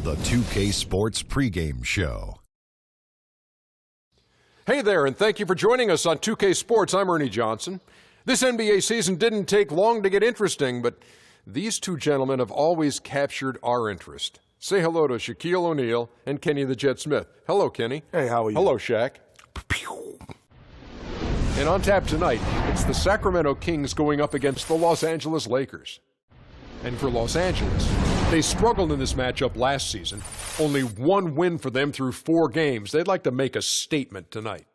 The 2K Sports pregame show. Hey there, and thank you for joining us on 2K Sports. I'm Ernie Johnson. This NBA season didn't take long to get interesting, but these two gentlemen have always captured our interest. Say hello to Shaquille O'Neal and Kenny the Jet Smith. Hello, Kenny. Hey, how are you? Hello, Shaq. And on tap tonight, it's the Sacramento Kings going up against the Los Angeles Lakers. And for Los Angeles, they struggled in this matchup last season. Only one win for them through 4 games. They'd like to make a statement tonight.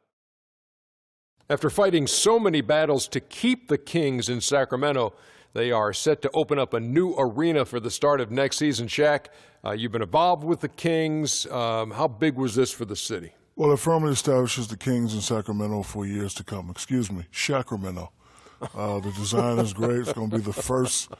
After fighting so many battles to keep the Kings in Sacramento, they are set to open up a new arena for the start of next season. Shaq, you've been involved with the Kings. How big was this for the city? Well, it firmly establishes the Kings in Sacramento for years to come. Excuse me, Sacramento. The design is great. It's going to be the first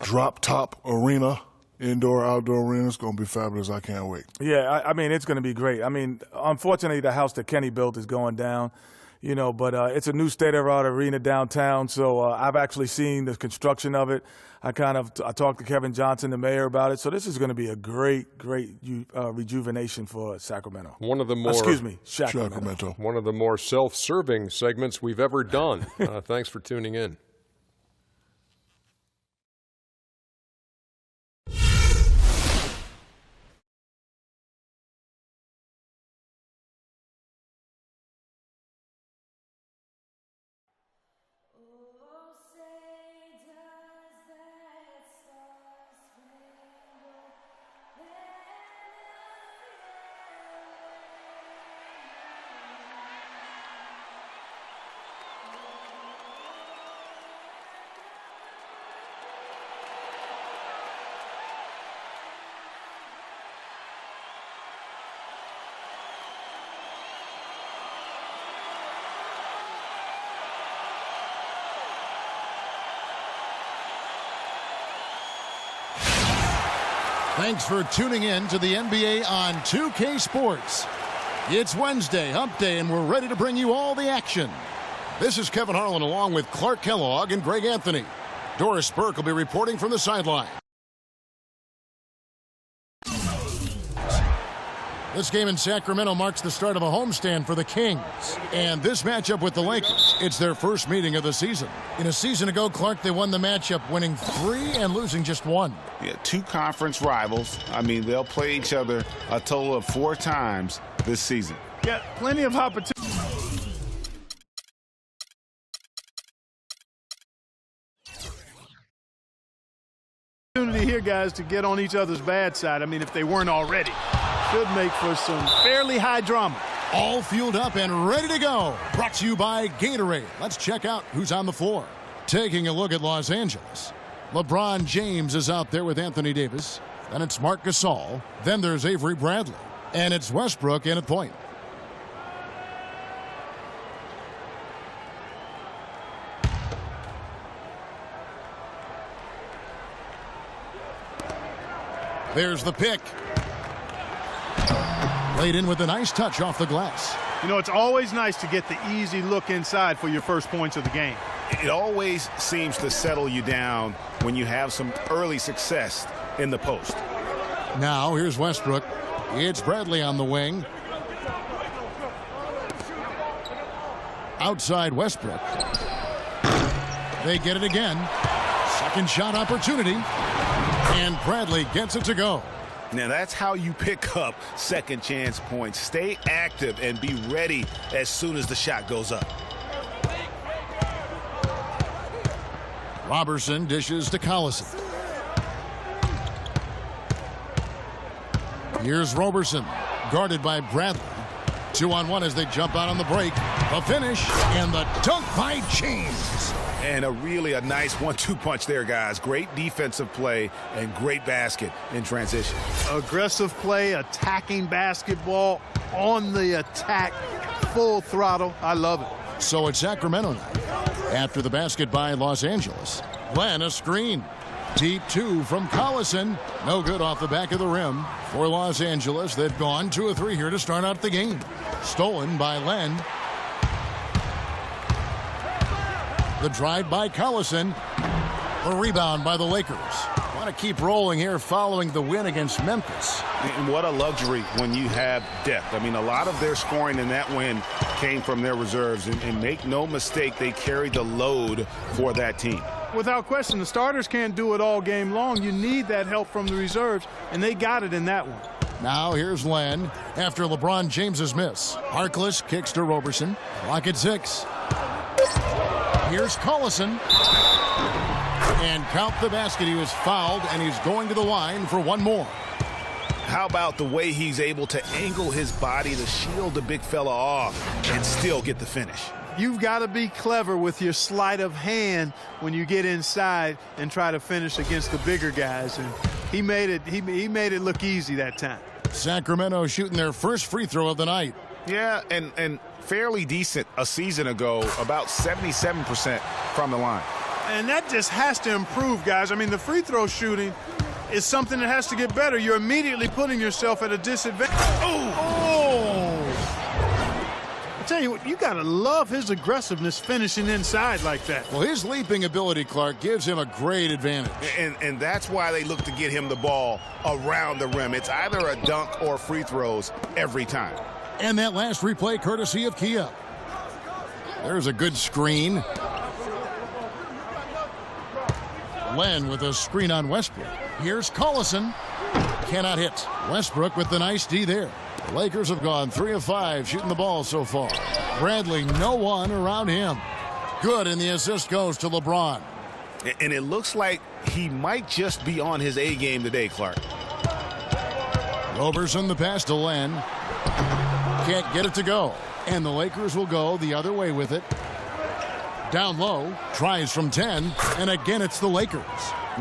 drop-top arena, indoor-outdoor arena. It's going to be fabulous. I can't wait. Yeah, I mean, it's going to be great. I mean, unfortunately, the house that Kenny built is going down, you know, but it's a new state-of-the-art arena downtown, so I've actually seen the construction of it. I talked to Kevin Johnson, the mayor, about it, so this is going to be a great rejuvenation for Sacramento. Sacramento. One of the more self-serving segments we've ever done. Thanks for tuning in. Thanks for tuning in to the NBA on 2K Sports. It's Wednesday, hump day, and we're ready to bring you all the action. This is Kevin Harlan along with Clark Kellogg and Greg Anthony. Doris Burke will be reporting from the sideline. This game in Sacramento marks the start of a homestand for the Kings. And this matchup with the Lakers, it's their first meeting of the season. In a season ago, Clark, they won the matchup, winning 3 and losing just 1. Yeah, 2 conference rivals. I mean, they'll play each other a total of 4 times this season. Yeah, plenty of opportunity. Here, guys, to get on each other's bad side. I mean, if they weren't already. Should make for some fairly high drama. All fueled up and ready to go. Brought to you by Gatorade. Let's check out who's on the floor. Taking a look at Los Angeles. LeBron James is out there with Anthony Davis. Then it's Marc Gasol. Then there's Avery Bradley. And it's Westbrook in at point. There's the pick. Laid in with a nice touch off the glass. You know, it's always nice to get the easy look inside for your first points of the game. It always seems to settle you down when you have some early success in the post. Now here's Westbrook. It's Bradley on the wing. Outside Westbrook. They get it again. Second shot opportunity. And Bradley gets it to go. Now that's how you pick up second chance points. Stay active and be ready as soon as the shot goes up. Robertson dishes to Collison. Here's Robertson, guarded by Bradley. 2-on-1 as they jump out on the break. The finish and the dunk by James. And a nice 1-2 punch there, guys. Great defensive play and great basket in transition. Aggressive play, attacking basketball, on the attack, full throttle. I love it. So it's Sacramento now. After the basket by Los Angeles. Glenn, a screen. Deep 2 from Collison. No good off the back of the rim for Los Angeles. They've gone 2 of 3 here to start out the game. Stolen by Len. The drive by Collison. The rebound by the Lakers. Want to keep rolling here following the win against Memphis. And what a luxury when you have depth. I mean, a lot of their scoring in that win came from their reserves. And make no mistake, they carried the load for that team. Without question, the starters can't do it all game long. You need that help from the reserves, and they got it in that one. Now here's Len after LeBron James's miss. Harkless kicks to Roberson. Clock at 6. Here's Collison. And count the basket. He was fouled, and he's going to the line for one more. How about the way he's able to angle his body to shield the big fella off and still get the finish? You've got to be clever with your sleight of hand when you get inside and try to finish against the bigger guys. And he made it look easy that time. Sacramento shooting their first free throw of the night. Yeah, and fairly decent a season ago, about 77% from the line. And that just has to improve, guys. I mean, the free throw shooting is something that has to get better. You're immediately putting yourself at a disadvantage. Oh! I tell you what, you got to love his aggressiveness finishing inside like that. Well, his leaping ability, Clark, gives him a great advantage. And that's why they look to get him the ball around the rim. It's either a dunk or free throws every time. And that last replay courtesy of Kia. There's a good screen. Len with a screen on Westbrook. Here's Collison. Cannot hit. Westbrook with the nice D there. The Lakers have gone 3 of 5 shooting the ball so far. Bradley, no one around him. Good, and the assist goes to LeBron. And it looks like he might just be on his A game today, Clark. Roberson the pass to Len. Can't get it to go. And the Lakers will go the other way with it. Down low, tries from 10, and again it's the Lakers.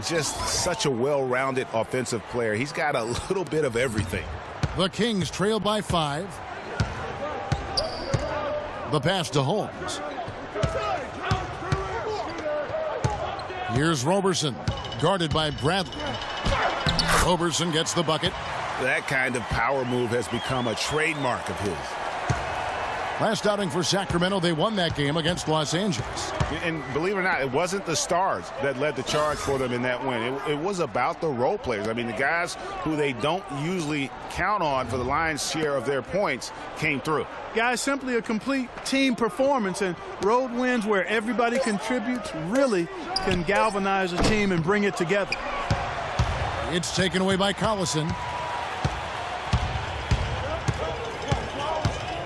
Just such a well-rounded offensive player. He's got a little bit of everything. The Kings trail by 5. The pass to Holmes. Here's Roberson, guarded by Bradley. Roberson gets the bucket. That kind of power move has become a trademark of his. Last outing for Sacramento, they won that game against Los Angeles. And believe it or not, it wasn't the stars that led the charge for them in that win. It was about the role players. I mean, the guys who they don't usually count on for the lion's share of their points came through. Guys, simply a complete team performance, and road wins where everybody contributes really can galvanize a team and bring it together. It's taken away by Collison.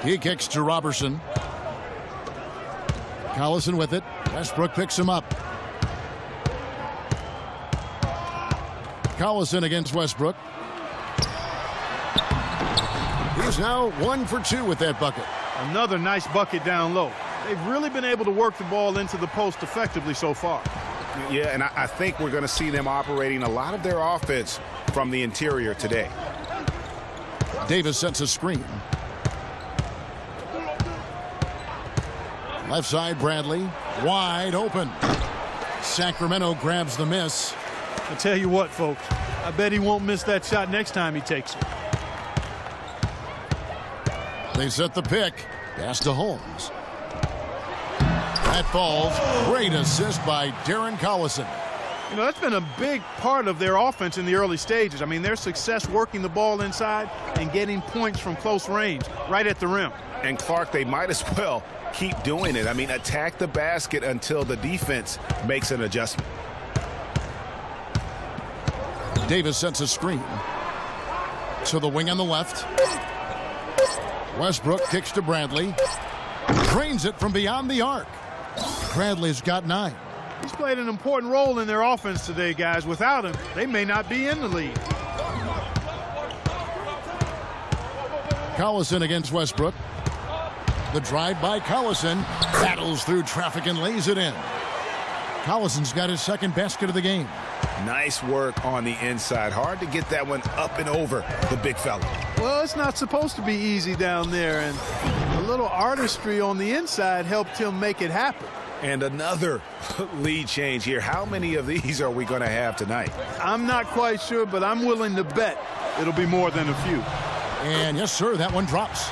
He kicks to Roberson. Collison with it. Westbrook picks him up. Collison against Westbrook. He's now 1 for 2 with that bucket. Another nice bucket down low. They've really been able to work the ball into the post effectively so far. Yeah, and I think we're going to see them operating a lot of their offense from the interior today. Davis sets a screen. Left side, Bradley. Wide open. Sacramento grabs the miss. I tell you what, folks, I bet he won't miss that shot next time he takes it. They set the pick. Pass to Holmes. That falls. Great assist by Darren Collison. You know, that's been a big part of their offense in the early stages. I mean, their success working the ball inside and getting points from close range, right at the rim. And Clark, they might as well keep doing it. I mean, attack the basket until the defense makes an adjustment. Davis sets a screen. To the wing on the left. Westbrook kicks to Bradley. Drains it from beyond the arc. Bradley's got 9. He's played an important role in their offense today, guys. Without him, they may not be in the lead. Collison against Westbrook. The drive by Collison. Battles through traffic and lays it in. Collison's got his second basket of the game. Nice work on the inside. Hard to get that one up and over the big fella. Well, it's not supposed to be easy down there, and a little artistry on the inside helped him make it happen. And another lead change here. How many of these are we going to have tonight? I'm not quite sure, but I'm willing to bet it'll be more than a few. And yes, sir, that one drops.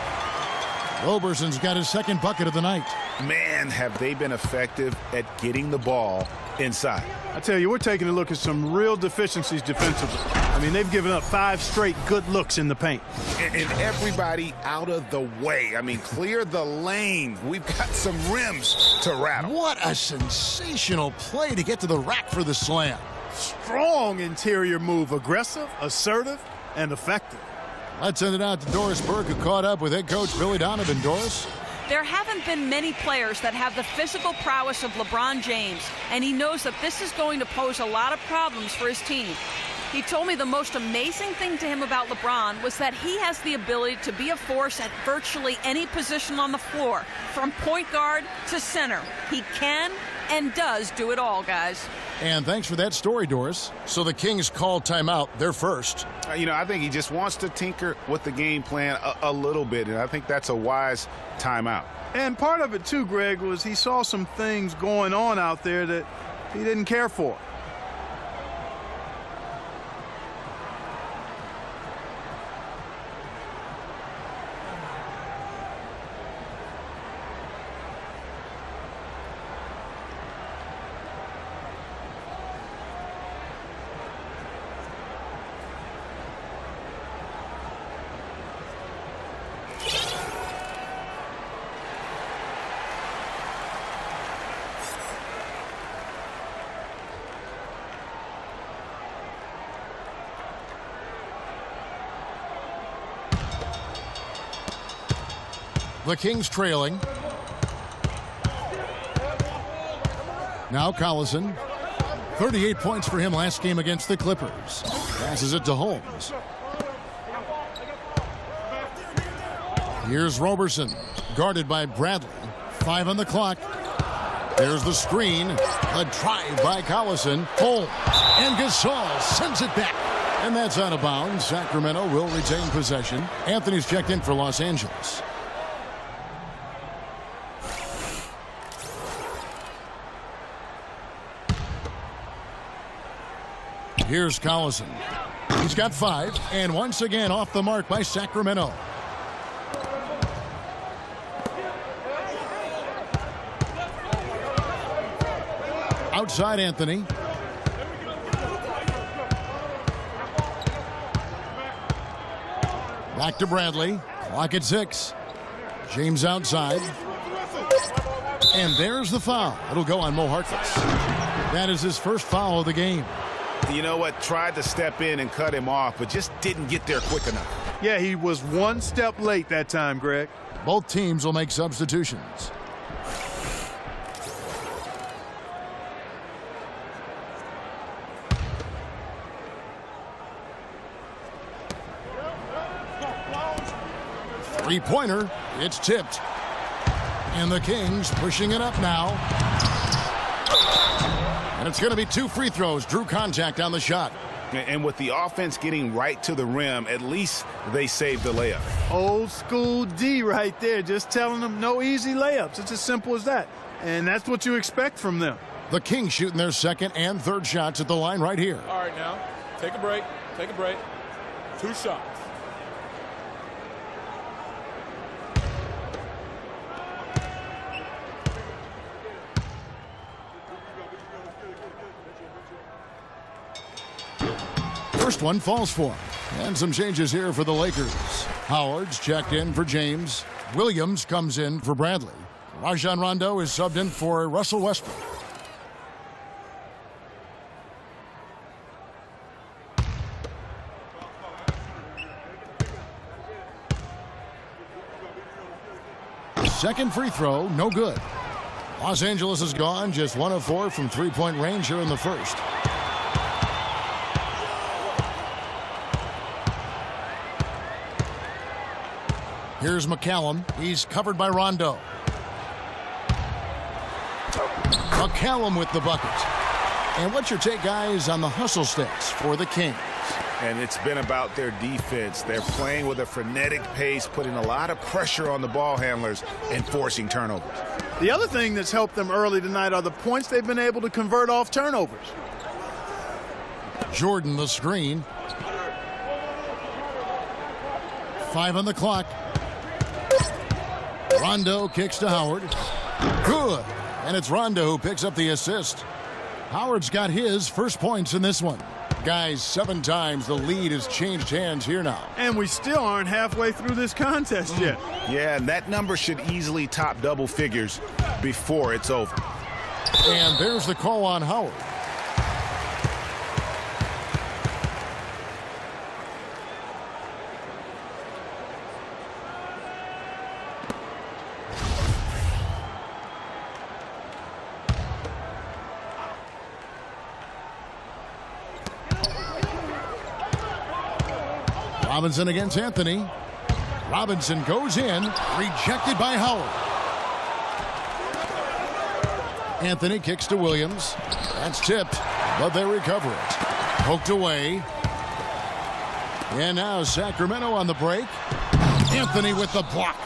Roberson's got his second bucket of the night. man, have they been effective at getting the ball inside. I tell you, we're taking a look at some real deficiencies defensively. I mean, they've given up 5 straight good looks in the paint. And everybody out of the way. I mean, clear the lane. We've got some rims to rattle. What a sensational play to get to the rack for the slam. Strong interior move, aggressive, assertive, and effective. Let's send it out to Doris Burke, who caught up with head coach Billy Donovan. Doris? There haven't been many players that have the physical prowess of LeBron James, and he knows that this is going to pose a lot of problems for his team. He told me the most amazing thing to him about LeBron was that he has the ability to be a force at virtually any position on the floor, from point guard to center. He can and does do it all, guys. And thanks for that story, Doris. So the Kings call timeout. They're first. You know, I think he just wants to tinker with the game plan a little bit, and I think that's a wise timeout. And part of it, too, Greg, was he saw some things going on out there that he didn't care for. The Kings trailing. Now Collison. 38 points for him last game against the Clippers. Passes it to Holmes. Here's Roberson, guarded by Bradley. 5 on the clock. There's the screen. A drive by Collison. Holmes. And Gasol sends it back. And that's out of bounds. Sacramento will retain possession. Anthony's checked in for Los Angeles. Here's Collison. He's got 5, and once again off the mark by Sacramento. Outside Anthony. Back to Bradley. Clock at 6. James outside. And there's the foul. It'll go on Mo Harkless. That is his first foul of the game. You know what? Tried to step in and cut him off, but just didn't get there quick enough. Yeah, he was 1 step late that time, Greg. Both teams will make substitutions. Three-pointer. It's tipped. And the Kings pushing it up now. And it's going to be 2 free throws. Drew contact on the shot. And with the offense getting right to the rim, at least they saved the layup. Old school D right there, just telling them no easy layups. It's as simple as that. And that's what you expect from them. The Kings shooting their second and third shots at the line right here. All right, now, take a break. Take a break. 2 shots. First one falls for him. And some changes here for the Lakers. Howard's checked in for James. Williams comes in for Bradley. Rajon Rondo is subbed in for Russell Westbrook. Second free throw, no good. Los Angeles is gone, just 1 of 4 from three-point range here in the first. Here's McCallum. He's covered by Rondo. McCallum with the bucket. And what's your take, guys, on the hustle stats for the Kings? And it's been about their defense. They're playing with a frenetic pace, putting a lot of pressure on the ball handlers and forcing turnovers. The other thing that's helped them early tonight are the points they've been able to convert off turnovers. Jordan the screen. 5 on the clock. Rondo kicks to Howard. Good. And it's Rondo who picks up the assist. Howard's got his first points in this one. Guys, 7 times the lead has changed hands here now. And we still aren't halfway through this contest yet. Yeah, and that number should easily top double figures before it's over. And there's the call on Howard. Robinson against Anthony. Robinson goes in, rejected by Howard. Anthony kicks to Williams. That's tipped, but they recover it. Poked away. And now Sacramento on the break. Anthony with the block.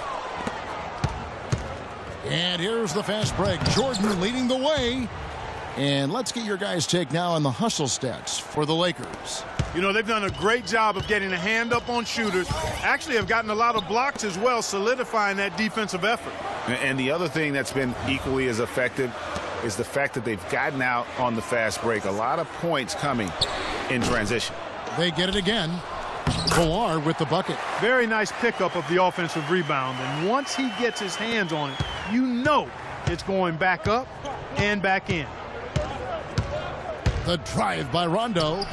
And here's the fast break. Jordan leading the way. And let's get your guys' take now on the hustle stats for the Lakers. You know, they've done a great job of getting a hand up on shooters. Actually have gotten a lot of blocks as well, solidifying that defensive effort. And the other thing that's been equally as effective is the fact that they've gotten out on the fast break. A lot of points coming in transition. They get it again. Villar with the bucket. Very nice pickup of the offensive rebound. And once he gets his hands on it, you know it's going back up and back in. The drive by Rondo.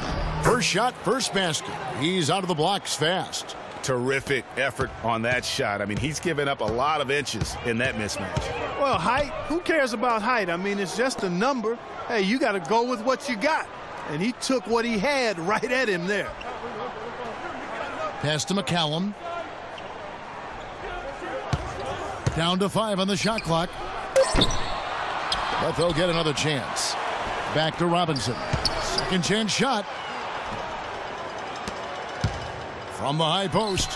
First shot, first basket. He's out of the blocks fast. Terrific effort on that shot. I mean, he's given up a lot of inches in that mismatch. Well, height, who cares about height? I mean, it's just a number. Hey, you got to go with what you got. And he took what he had right at him there. Pass to McCallum. Down to 5 on the shot clock. But they'll get another chance. Back to Robinson. Second chance shot. From the high post.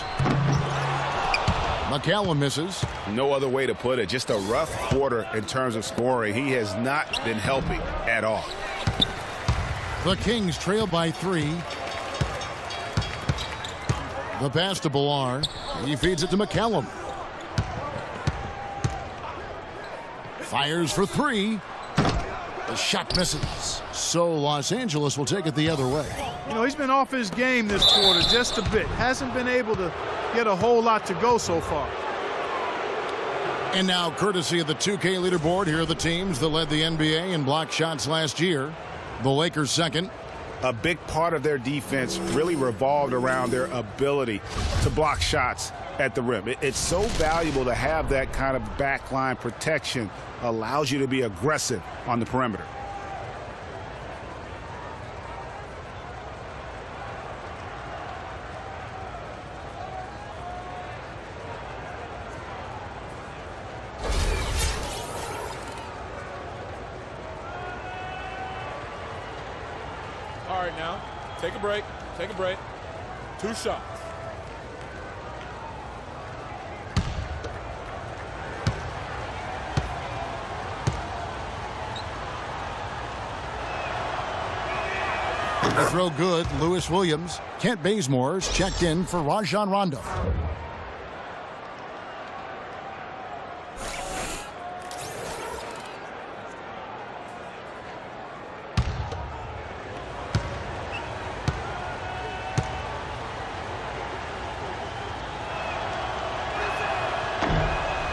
McCallum misses. No other way to put it. Just a rough quarter in terms of scoring. He has not been helping at all. The Kings trail by 3. The pass to Villar. He feeds it to McCallum. Fires for 3. The shot misses. So Los Angeles will take it the other way. You know, he's been off his game this quarter just a bit. Hasn't been able to get a whole lot to go so far. And now, courtesy of the 2K leaderboard, here are the teams that led the NBA in block shots last year. The Lakers second. A big part of their defense really revolved around their ability to block shots at the rim. It's so valuable to have that kind of backline protection. Allows you to be aggressive on the perimeter. All right, now, take a break. Take a break. 2 shots. Throw good. Lewis Williams. Kent Bazemore's checked in for Rajon Rondo.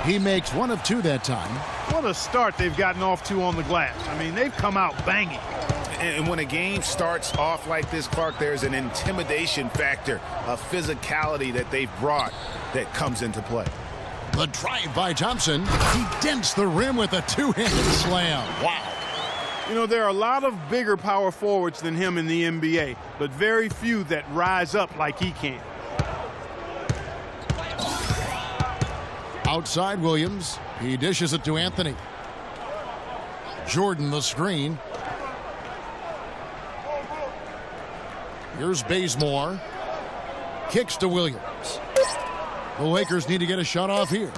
He makes 1 of 2 that time. What a start they've gotten off to on the glass. I mean, they've come out banging. And when a game starts off like this, Clark, there's an intimidation factor, a physicality that they've brought that comes into play. The drive by Thompson. He dents the rim with a 2-handed slam. Wow. You know, there are a lot of bigger power forwards than him in the NBA, but very few that rise up like he can. Outside Williams. He dishes it to Anthony. Jordan the screen. Here's Bazemore. Kicks to Williams. The Lakers need to get a shot off here.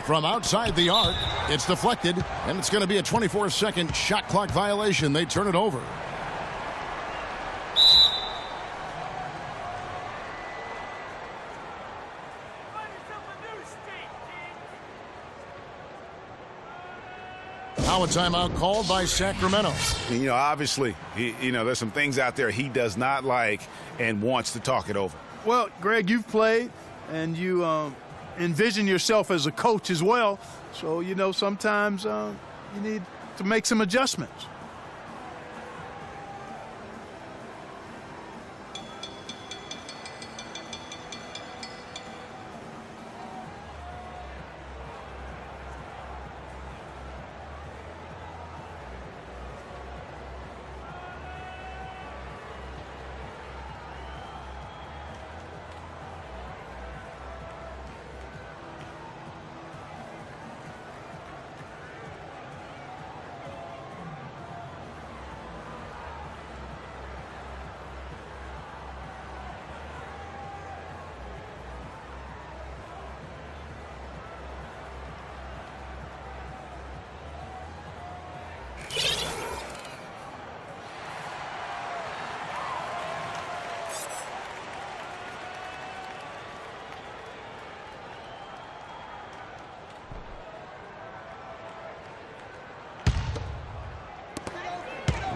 From outside the arc, it's deflected, and it's going to be a 24-second shot clock violation. They turn it over. Now a timeout called by Sacramento. You know, obviously, there's some things out there he does not like and wants to talk it over. Well, Greg, you've played, and you envision yourself as a coach as well. So, sometimes you need to make some adjustments.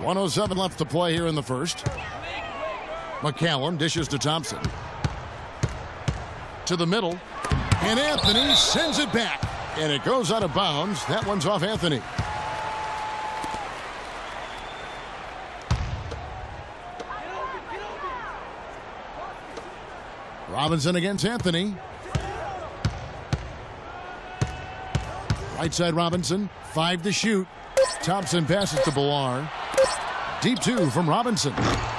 .107 left to play here in the first. McCallum dishes to Thompson. To the middle. And Anthony sends it back. And it goes out of bounds. That one's off Anthony. Robinson against Anthony. Right side Robinson. 5 to shoot. Thompson passes to Billar. Deep 2 from Robinson.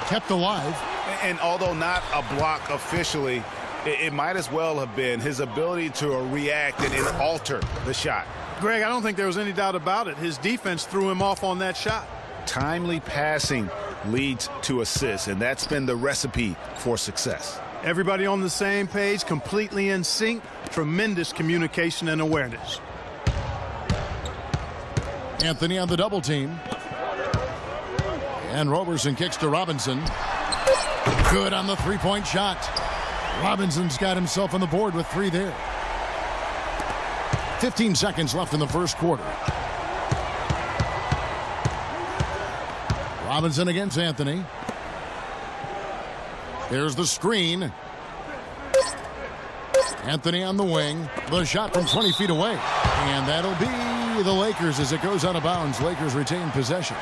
Kept alive. And although not a block officially, it might as well have been his ability to react and alter the shot. Greg, I don't think there was any doubt about it. His defense threw him off on that shot. Timely passing leads to assists, and that's been the recipe for success. Everybody on the same page, completely in sync. Tremendous communication and awareness. Anthony on the double team. And Roberson kicks to Robinson. Good on the three-point shot. Robinson's got himself on the board with 3 there. 15 seconds left in the first quarter. Robinson against Anthony. There's the screen. Anthony on the wing. The shot from 20 feet away. And that'll be the Lakers as it goes out of bounds. Lakers retain possession.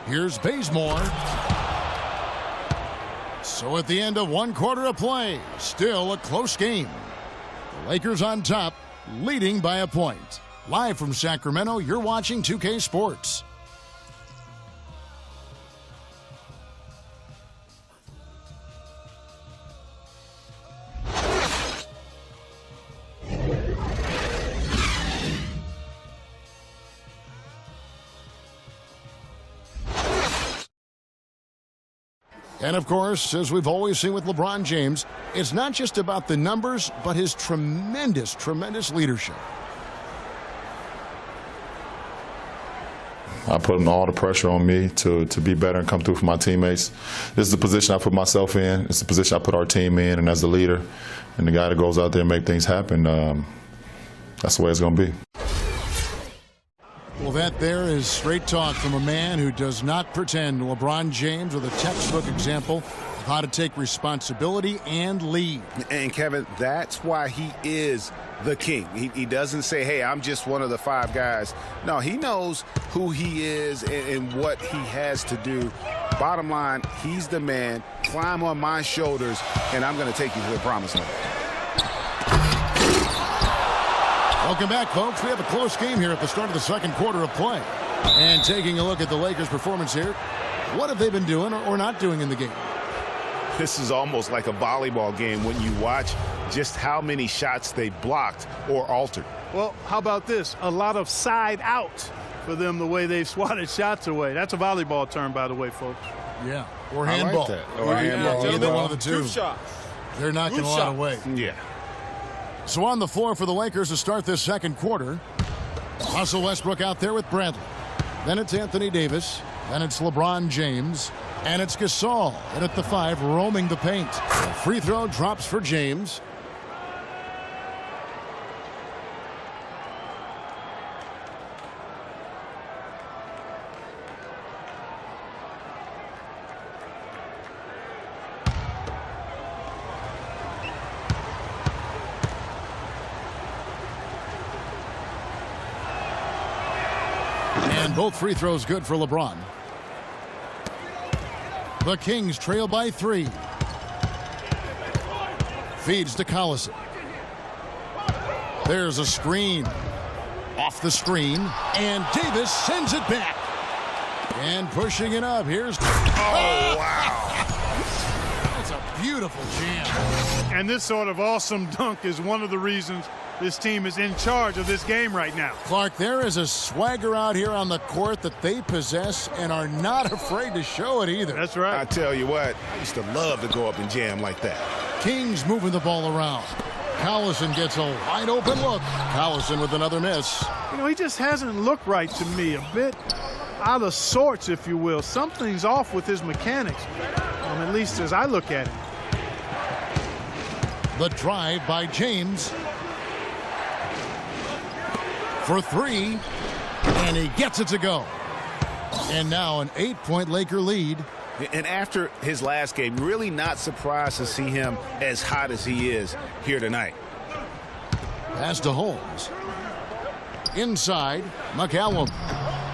Here's Bazemore. So at the end of 1 quarter of play, still a close game. The Lakers on top, leading by a point. Live from Sacramento, you're watching 2K Sports. And of course, as we've always seen with LeBron James, it's not just about the numbers, but his tremendous, tremendous leadership. I put all the pressure on me to be better and come through for my teammates. This is the position I put myself in. It's the position I put our team in. And as the leader and the guy that goes out there and make things happen, that's the way it's going to be. Well, that there is straight talk from a man who does not pretend. LeBron James with a textbook example of how to take responsibility and lead. And Kevin, that's why he is the king. He doesn't say, hey, I'm just one of the 5 guys. No, he knows who he is and what he has to do. Bottom line, he's the man. Climb on my shoulders, and I'm going to take you to the promised land. Welcome back, folks. We have a close game here at the start of the second quarter of play. And taking a look at the Lakers' performance here, what have they been doing or not doing in the game? This is almost like a volleyball game when you watch just how many shots they blocked or altered. Well, how about this? A lot of side out for them the way they've swatted shots away. That's a volleyball term, by the way, folks. Yeah, or handball. I like that. Or handball. Either one of the two. Two shots. They're knocking a lot away. Yeah. So on the floor for the Lakers to start this second quarter, Russell Westbrook out there with Bradley. Then it's Anthony Davis. Then it's LeBron James. And it's Gasol. And at the 5, roaming the paint. The free throw drops for James. And both free throws good for LeBron. The Kings trail by 3. Feeds to Collison. There's a screen. Off the screen. And Davis sends it back. And pushing it up. Here's... Oh, wow. That's a beautiful jam. And this sort of awesome dunk is one of the reasons this team is in charge of this game right now. Clark, there is a swagger out here on the court that they possess and are not afraid to show it either. That's right. I tell you what, I used to love to go up and jam like that. Kings moving the ball around. Collison gets a wide open look. Collison with another miss. You know, he just hasn't looked right to me. A bit out of sorts, if you will. Something's off with his mechanics, at least as I look at him. The drive by James. For 3, and he gets it to go. And now an 8-point Laker lead. And after his last game, really not surprised to see him as hot as he is here tonight. Pass to Holmes. Inside, McCallum.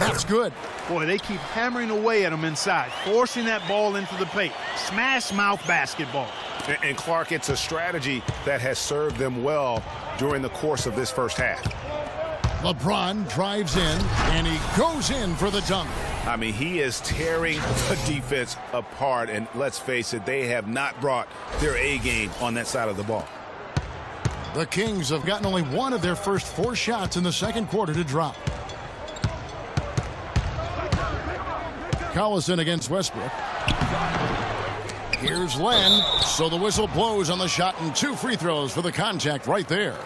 That's good. Boy, they keep hammering away at him inside, forcing that ball into the paint. Smash mouth basketball. And Clark, it's a strategy that has served them well during the course of this first half. LeBron drives in, and he goes in for the dunk. I mean, he is tearing the defense apart, and let's face it, they have not brought their A game on that side of the ball. The Kings have gotten only 1 of their first 4 shots in the second quarter to drop. Collison against Westbrook. Here's Len, so the whistle blows on the shot and 2 free throws for the contact right there.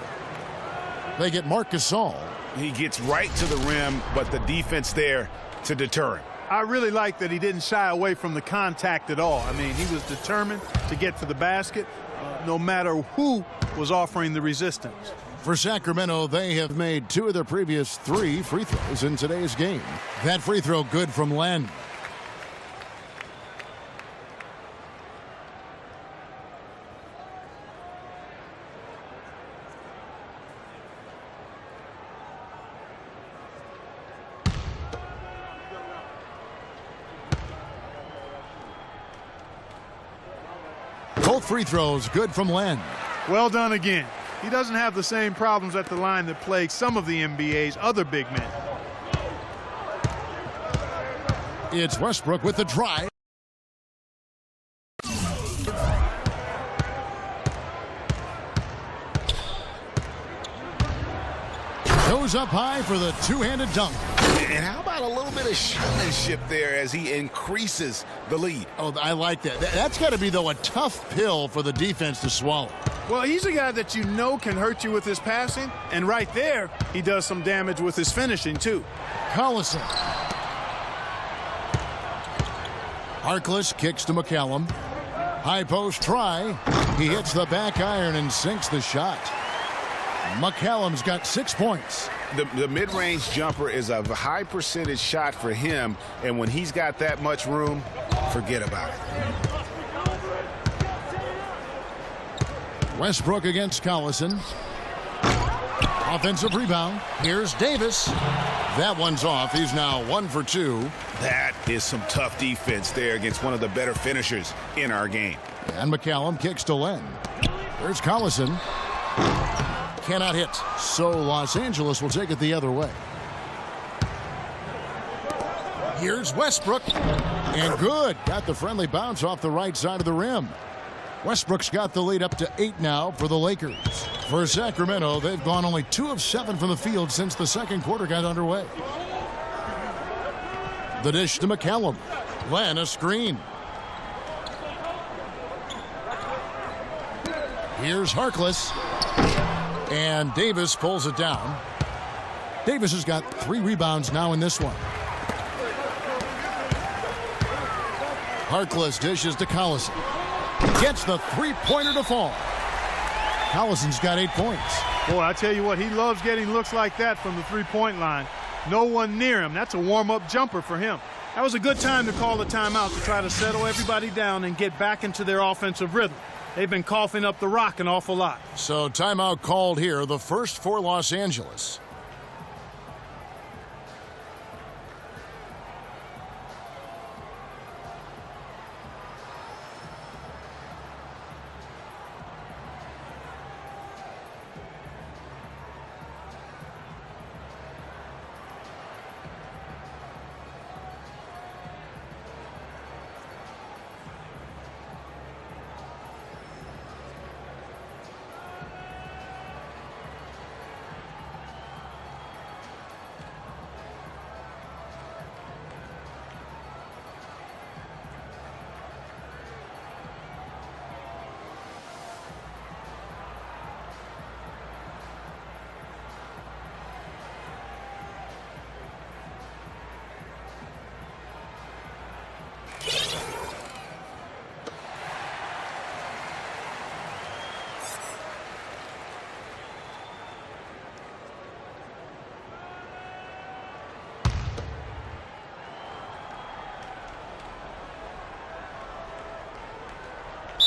They get Marc Gasol. He gets right to the rim, but the defense there to deter him. I really like that he didn't shy away from the contact at all. I mean, he was determined to get to the basket, no matter who was offering the resistance. For Sacramento, they have made 2 of their previous 3 free throws in today's game. That free throw good from Len. Both free throws good from Len. Well done again. He doesn't have the same problems at the line that plague some of the NBA's other big men. It's Westbrook with the drive. Goes up high for the 2-handed dunk. And how about a little bit of showmanship there as he increases the lead? Oh, I like that. That's got to be, though, a tough pill for the defense to swallow. Well, he's a guy that you know can hurt you with his passing, and right there, he does some damage with his finishing, too. Collison. Harkless kicks to McCallum. High post try. He hits the back iron and sinks the shot. McCallum's got 6 points. The mid-range jumper is a high percentage shot for him, and when he's got that much room, forget about it. Westbrook against Collison. Offensive rebound. Here's Davis. That one's off. He's now 1 for 2. That is some tough defense there against one of the better finishers in our game. And McCallum kicks to Len. There's Collison. Cannot hit. So Los Angeles will take it the other way. Here's Westbrook. And good. Got the friendly bounce off the right side of the rim. Westbrook's got the lead up to 8 now for the Lakers. For Sacramento, they've gone only 2 of 7 from the field since the second quarter got underway. The dish to McCallum. Len, a screen. Here's Harkless. And Davis pulls it down. Davis has got 3 rebounds now in this one. Harkless dishes to Collison. Gets the three-pointer to fall. Collison's got 8 points. Boy, I tell you what, he loves getting looks like that from the three-point line. No one near him. That's a warm-up jumper for him. That was a good time to call the timeout to try to settle everybody down and get back into their offensive rhythm. They've been coughing up the rock an awful lot. So timeout called here, the first for Los Angeles.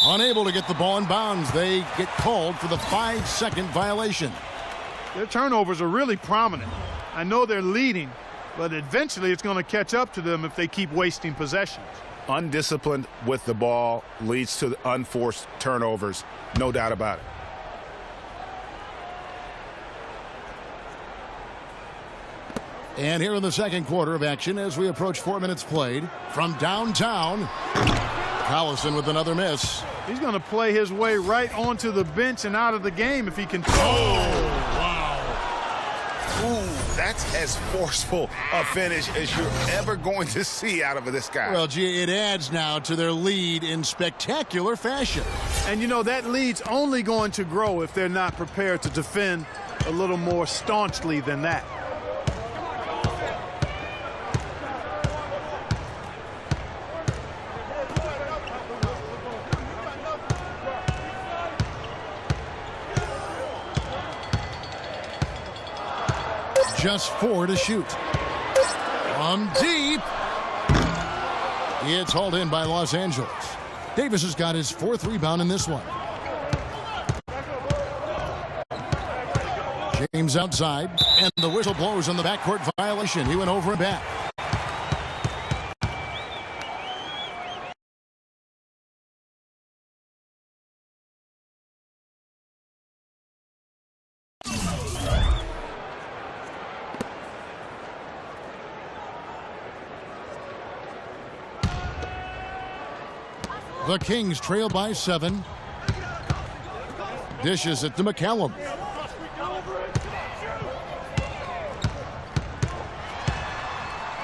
Unable to get the ball in bounds. They get called for the 5-second violation. Their turnovers are really prominent. I know they're leading, but eventually it's going to catch up to them if they keep wasting possessions. Undisciplined with the ball leads to unforced turnovers, no doubt about it. And here in the second quarter of action as we approach 4 minutes played from downtown, Collison with another miss. He's going to play his way right onto the bench and out of the game if he can. Ooh, that's as forceful a finish as you're ever going to see out of this guy. Well, gee, it adds now to their lead in spectacular fashion. And, you know, that lead's only going to grow if they're not prepared to defend a little more staunchly than that. Just 4 to shoot. From deep. It's hauled in by Los Angeles. Davis has got his 4th rebound in this one. James outside, and the whistle blows on the backcourt violation. He went over and back. The Kings trail by 7. Dishes it to McCallum.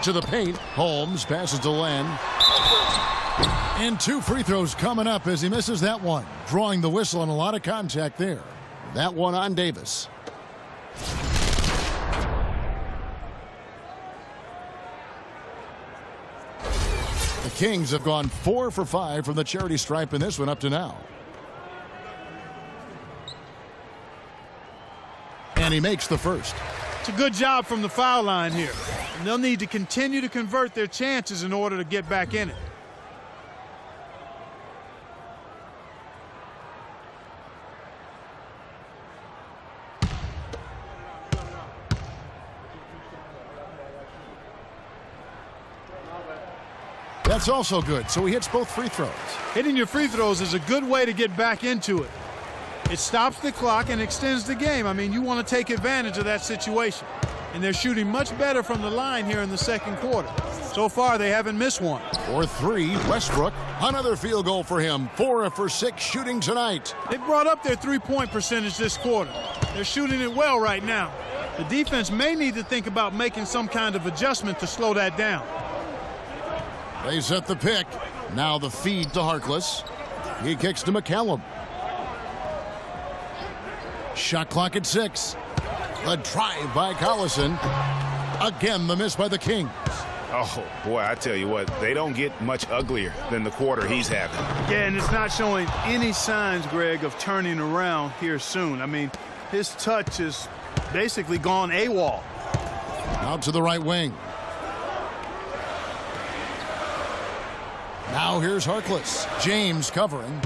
To the paint. Holmes passes to Len. And 2 free throws coming up as he misses that one. Drawing the whistle and a lot of contact there. That one on Davis. The Kings have gone 4 for 5 from the charity stripe in this one up to now. And he makes the first. It's a good job from the foul line here. And they'll need to continue to convert their chances in order to get back in it. That's also good, so he hits both free throws. Hitting your free throws is a good way to get back into it. It stops the clock and extends the game. I mean, you want to take advantage of that situation. And they're shooting much better from the line here in the second quarter. So far, they haven't missed one. For 3, Westbrook. Another field goal for him. 4 for 6 shooting tonight. They brought up their three-point percentage this quarter. They're shooting it well right now. The defense may need to think about making some kind of adjustment to slow that down. They set the pick. Now the feed to Harkless. He kicks to McCallum. Shot clock at 6. The drive by Collison. Again, the miss by the Kings. Oh, boy, I tell you what, they don't get much uglier than the quarter he's having. Yeah, and it's not showing any signs, Greg, of turning around here soon. I mean, his touch is basically gone AWOL. Out to the right wing. Now here's Harkless. James covering.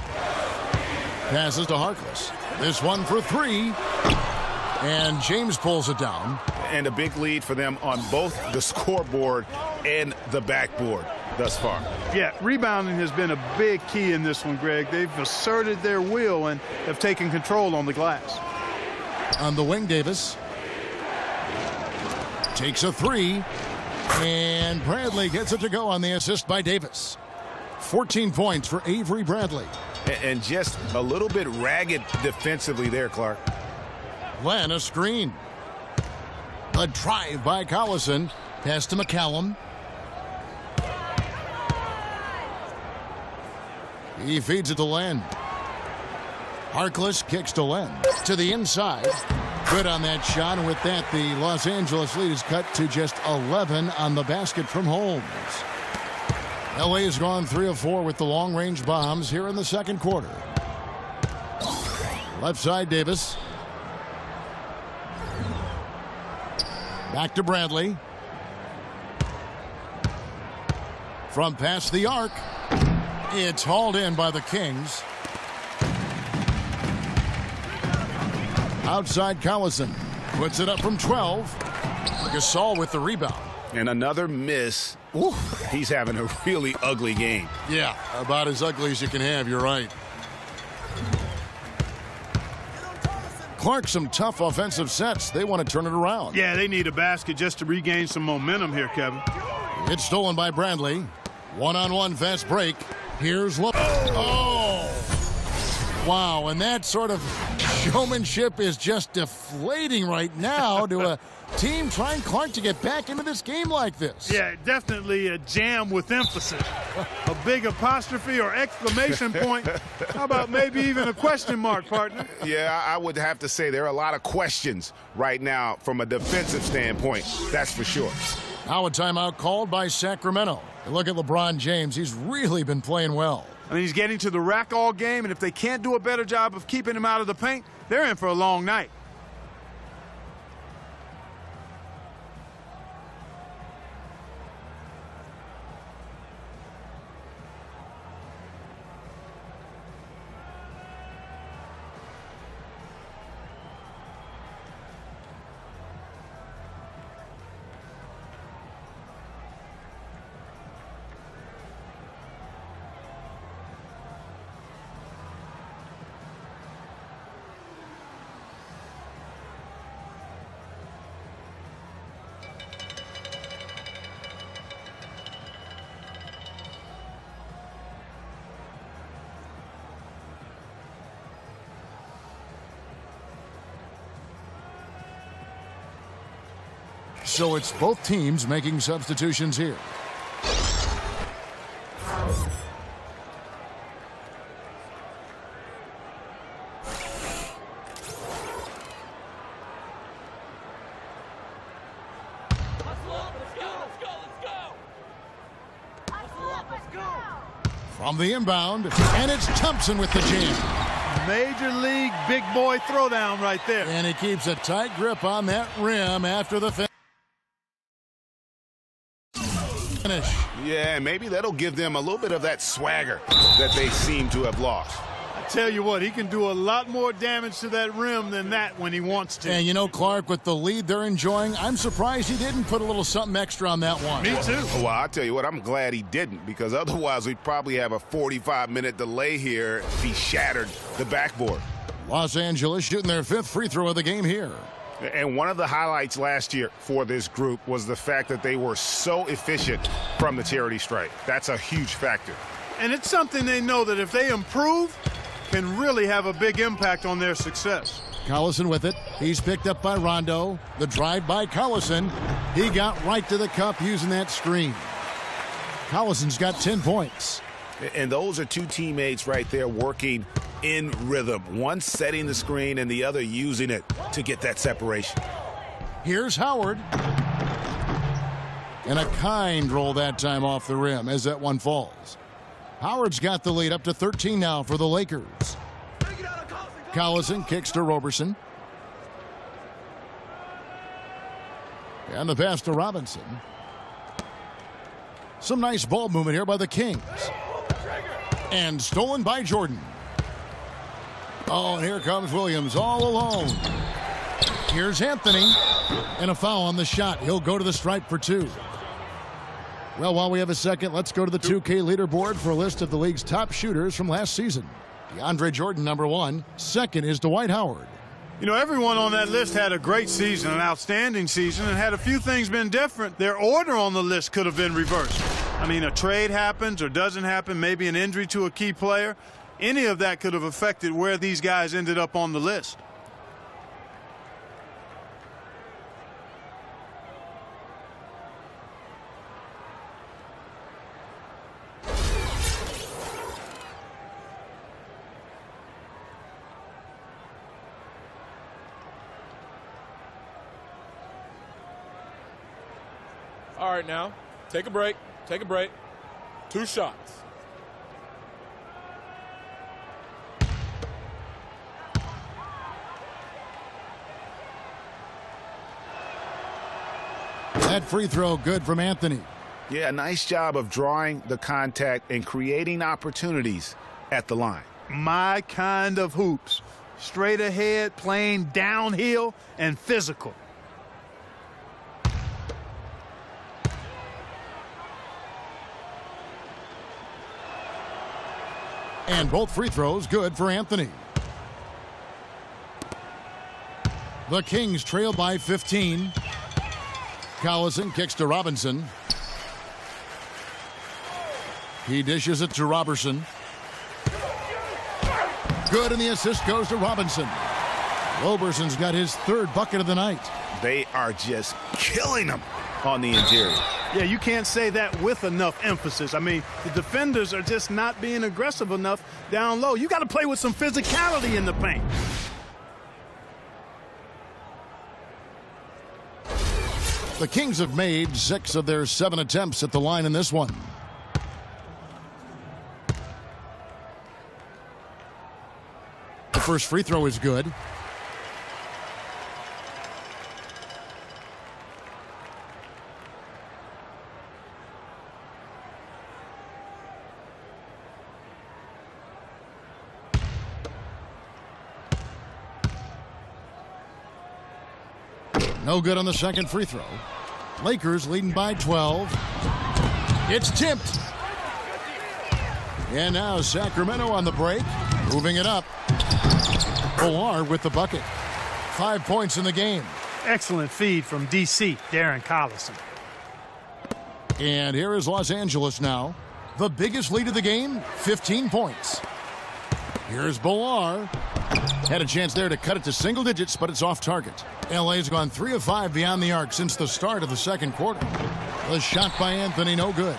Passes to Harkless. This one for three. And James pulls it down. And a big lead for them on both the scoreboard and the backboard thus far. Yeah, rebounding has been a big key in this one, Greg. They've asserted their will and have taken control on the glass. On the wing, Davis takes a three, and Bradley gets it to go on the assist by Davis. 14 points for Avery Bradley. And just a little bit ragged defensively there, Clark. Len, a screen. A drive by Collison. Pass to McCallum. He feeds it to Len. Harkless kicks to Len. To the inside. Good on that shot. And with that, the Los Angeles lead is cut to just 11 on the basket from Holmes. LA has gone 3 of 4 with the long-range bombs here in the second quarter. Left side, Davis. Back to Bradley. From past the arc. It's hauled in by the Kings. Outside Collison. Puts it up from 12. Gasol with the rebound. And another miss. Ooh, he's having a really ugly game. Yeah, about as ugly as you can have. You're right. Clark, some tough offensive sets. They want to turn it around. Yeah, they need a basket just to regain some momentum here, Kevin. It's stolen by Bradley. One-on-one fast break. Here's Oh! Wow, and that sort of showmanship is just deflating right now to a team trying Clark to get back into this game like this. Yeah, definitely a jam with emphasis. A big apostrophe or exclamation point. How about maybe even a question mark, partner? Yeah, I would have to say there are a lot of questions right now from a defensive standpoint. That's for sure. Now a timeout called by Sacramento. Look at LeBron James. He's really been playing well. I mean, he's getting to the rack all game, and if they can't do a better job of keeping him out of the paint, they're in for a long night. So it's both teams making substitutions here. From the inbound, and it's Thompson with the jam. Major league big boy throwdown right there. And he keeps a tight grip on that rim after the finish. Yeah, maybe that'll give them a little bit of that swagger that they seem to have lost. I tell you what, he can do a lot more damage to that rim than that when he wants to. And you know, Clark, with the lead they're enjoying, I'm surprised he didn't put a little something extra on that one. Me too. Well, I'll tell you what, I'm glad he didn't, because otherwise we'd probably have a 45-minute delay here if he shattered the backboard. Los Angeles shooting their 5th free throw of the game here. And one of the highlights last year for this group was the fact that they were so efficient from the charity stripe. That's a huge factor. And it's something they know that if they improve, can really have a big impact on their success. Collison with it. He's picked up by Rondo. The drive by Collison. He got right to the cup using that screen. Collison's got 10 points. And those are two teammates right there working in rhythm. One setting the screen and the other using it to get that separation. Here's Howard. And a kind roll that time off the rim as that one falls. Howard's got the lead up to 13 now for the Lakers. Collison kicks to Roberson. And the pass to Robinson. Some nice ball movement here by the Kings. And stolen by Jordan. Oh, and here comes Williams all alone. Here's Anthony. And a foul on the shot. He'll go to the stripe for 2. Well, while we have a second, let's go to the 2K leaderboard for a list of the league's top shooters from last season. DeAndre Jordan, number 1. Second is Dwight Howard. You know, everyone on that list had a great season, an outstanding season, and had a few things been different, their order on the list could have been reversed. I mean, a trade happens or doesn't happen, maybe an injury to a key player. Any of that could have affected where these guys ended up on the list. All right, now, take a break. Take a break. 2 shots. That free throw good from Anthony. Yeah, nice job of drawing the contact and creating opportunities at the line. My kind of hoops. Straight ahead, playing downhill, and physical. And both free throws good for Anthony. The Kings trail by 15. Collison kicks to Robinson. He dishes it to Robertson. Good, and the assist goes to Robinson. Roberson's got his 3rd bucket of the night. They are just killing them on the interior. Yeah, you can't say that with enough emphasis. I mean, the defenders are just not being aggressive enough down low. You got to play with some physicality in the paint. The Kings have made 6 of their 7 attempts at the line in this one. The first free throw is good. No good on the second free throw. Lakers leading by 12. It's tipped. And now Sacramento on the break, moving it up. Bullard with the bucket. 5 points in the game. Excellent feed from D.C., Darren Collison. And here is Los Angeles now. The biggest lead of the game, 15 points. Here's Bullard. Had a chance there to cut it to single digits, but it's off target. LA's gone 3 of 5 beyond the arc since the start of the second quarter. The shot by Anthony, no good.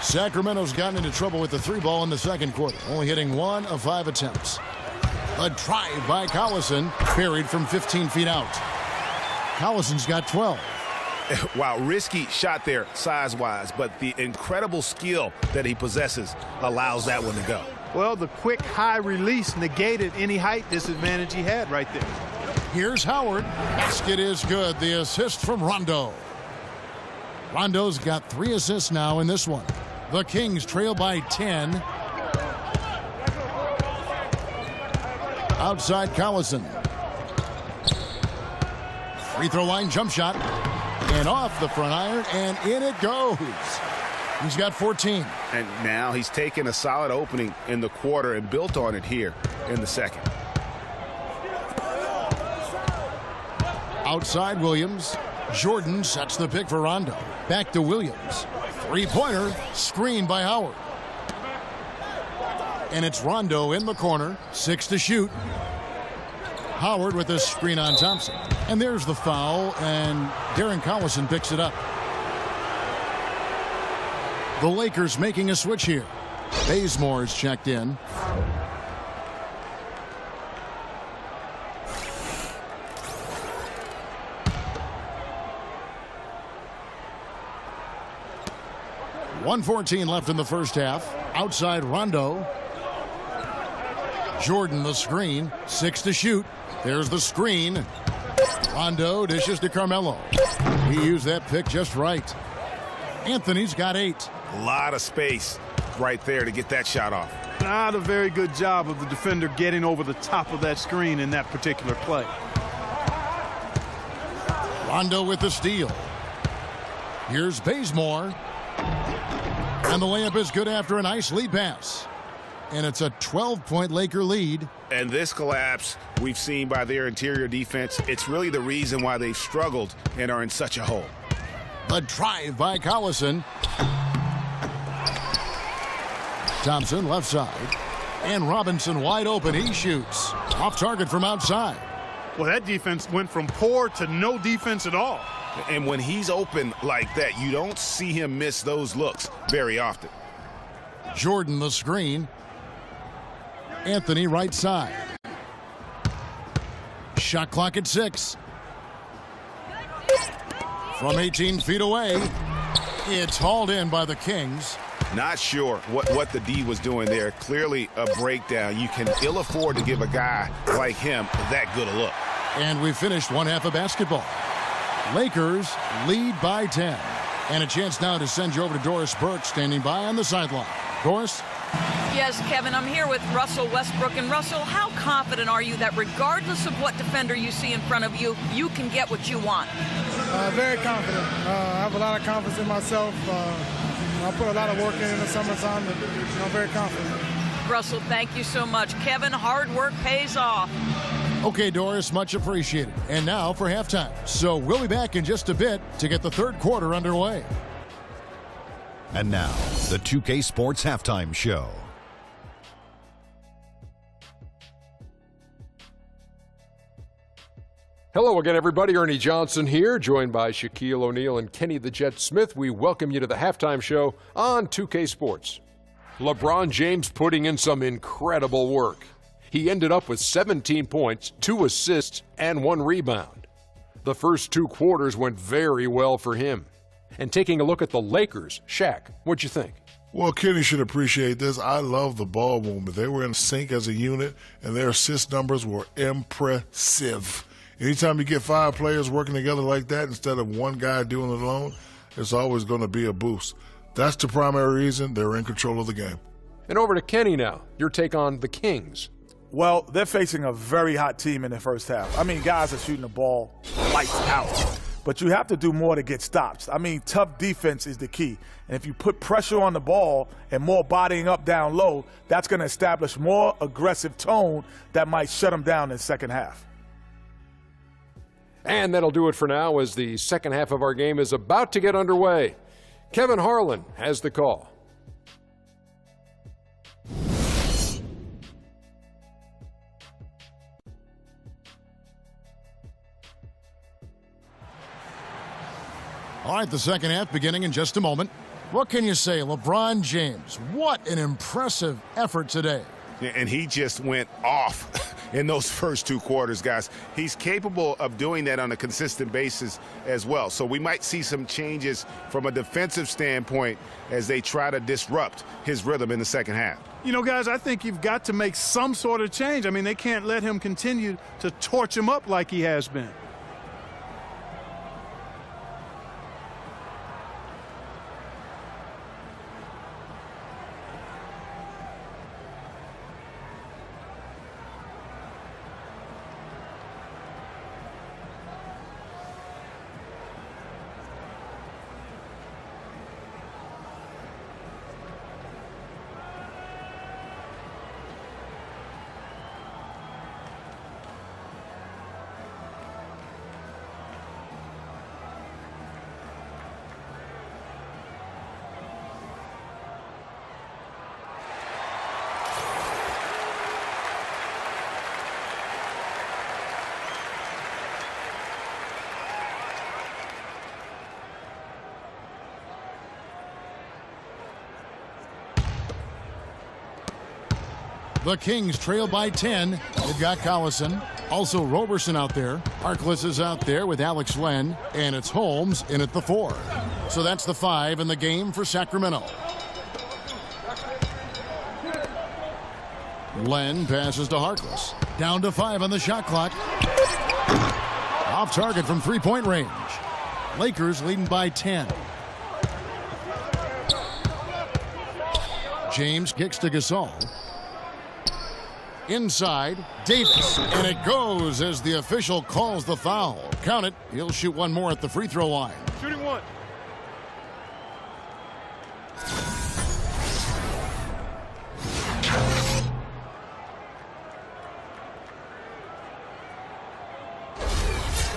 Sacramento's gotten into trouble with the 3-ball in the second quarter, only hitting 1 of 5 attempts. A drive by Collison, buried from 15 feet out. Collison's got 12. Wow, risky shot there size-wise, but the incredible skill that he possesses allows that one to go. Well, the quick high release negated any height disadvantage he had right there. Here's Howard. Basket is good. The assist from Rondo. Rondo's got 3 assists now in this one. The Kings trail by 10. Outside Collison. Free throw line jump shot. And off the front iron, and in it goes. He's got 14. And now he's taken a solid opening in the quarter and built on it here in the second. Outside Williams. Jordan sets the pick for Rondo. Back to Williams. 3-pointer, screened by Howard. And it's Rondo in the corner. 6 to shoot. Howard with a screen on Thompson. And there's the foul, and Darren Collison picks it up. The Lakers making a switch here. Bazemore's checked in. 1:14 left in the first half. Outside Rondo. Jordan the screen. 6 to shoot. There's the screen. Rondo dishes to Carmelo. He used that pick just right. Anthony's got 8. A lot of space right there to get that shot off. Not a very good job of the defender getting over the top of that screen in that particular play. Rondo with the steal. Here's Bazemore. And the layup is good after a nice lead pass. And it's a 12-point Laker lead. And this collapse we've seen by their interior defense, it's really the reason why they've struggled and are in such a hole. The drive by Collison. Thompson left side. And Robinson wide open. He shoots. Off target from outside. Well, that defense went from poor to no defense at all. And when he's open like that, you don't see him miss those looks very often. Jordan the screen. Anthony right side. Shot clock at 6. From 18 feet away, it's hauled in by the Kings. Not sure what the D was doing there. Clearly a breakdown. You can ill afford to give a guy like him that good a look. And we finished one half of basketball. Lakers lead by 10. And a chance now to send you over to Doris Burke standing by on the sideline. Doris? Yes, Kevin, I'm here with Russell Westbrook. And Russell, how confident are you that regardless of what defender you see in front of you, you can get what you want? Very confident. I have a lot of confidence in myself. I put a lot of work in the summertime, and I'm very confident. Russell, thank you so much. Kevin, hard work pays off. Okay, Doris, much appreciated. And now for halftime. So we'll be back in just a bit to get the third quarter underway. And now, the 2K Sports Halftime Show. Hello again, everybody. Ernie Johnson here, joined by Shaquille O'Neal and Kenny the Jet Smith. We welcome you to the halftime show on 2K Sports. LeBron James putting in some incredible work. He ended up with 17 points, 2 assists, and 1 rebound. The first 2 quarters went very well for him. And taking a look at the Lakers, Shaq, what'd you think? Well, Kenny should appreciate this. I love the ball movement. They were in sync as a unit, and their assist numbers were impressive. Anytime you get 5 players working together like that instead of one guy doing it alone, it's always going to be a boost. That's the primary reason they're in control of the game. And over to Kenny now. Your take on the Kings. Well, they're facing a very hot team in the first half. I mean, guys are shooting the ball lights out. But you have to do more to get stops. I mean, tough defense is the key. And if you put pressure on the ball and more bodying up down low, that's going to establish more aggressive tone that might shut them down in the second half. And that'll do it for now as the second half of our game is about to get underway. Kevin Harlan has the call. All right, the second half beginning in just a moment. What can you say? LeBron James, what an impressive effort today. And he just went off in those first 2 quarters, guys. He's capable of doing that on a consistent basis as well. So we might see some changes from a defensive standpoint as they try to disrupt his rhythm in the second half. You know, guys, I think you've got to make some sort of change. I mean, they can't let him continue to torch him up like he has been. The Kings trail by 10. They've got Collison. Also Roberson out there. Harkless is out there with Alex Len. And it's Holmes in at the 4. So that's the 5 in the game for Sacramento. Len passes to Harkless. Down to 5 on the shot clock. Off target from three-point range. Lakers leading by 10. James kicks to Gasol. Inside, Davis. And it goes as the official calls the foul. Count it. He'll shoot one more at the free throw line. Shooting one.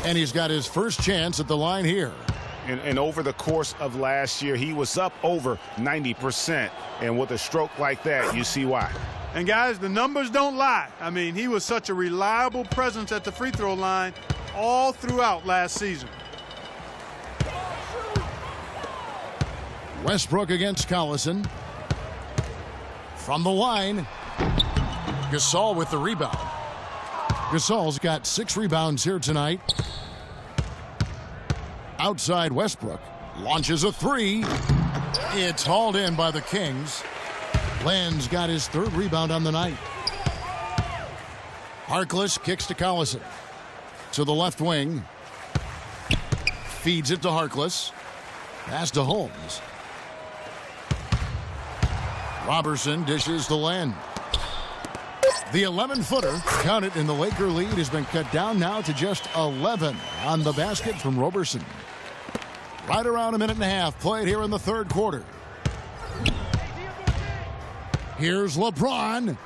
And he's got his first chance at the line here. And over the course of last year, he was up over 90%. And with a stroke like that, you see why. And guys, the numbers don't lie. I mean, he was such a reliable presence at the free throw line all throughout last season. Westbrook against Collison. From the line, Gasol with the rebound. Gasol's got 6 rebounds here tonight. Outside Westbrook. Launches a 3. It's hauled in by the Kings. Len's got his 3rd rebound on the night. Harkless kicks to Collison. To the left wing. Feeds it to Harkless. Pass to Holmes. Robertson dishes to Len. The 11-footer, count it, in the Laker lead has been cut down now to just 11 on the basket from Robertson. Right around a minute and a half played here in the 3rd quarter. Here's LeBron.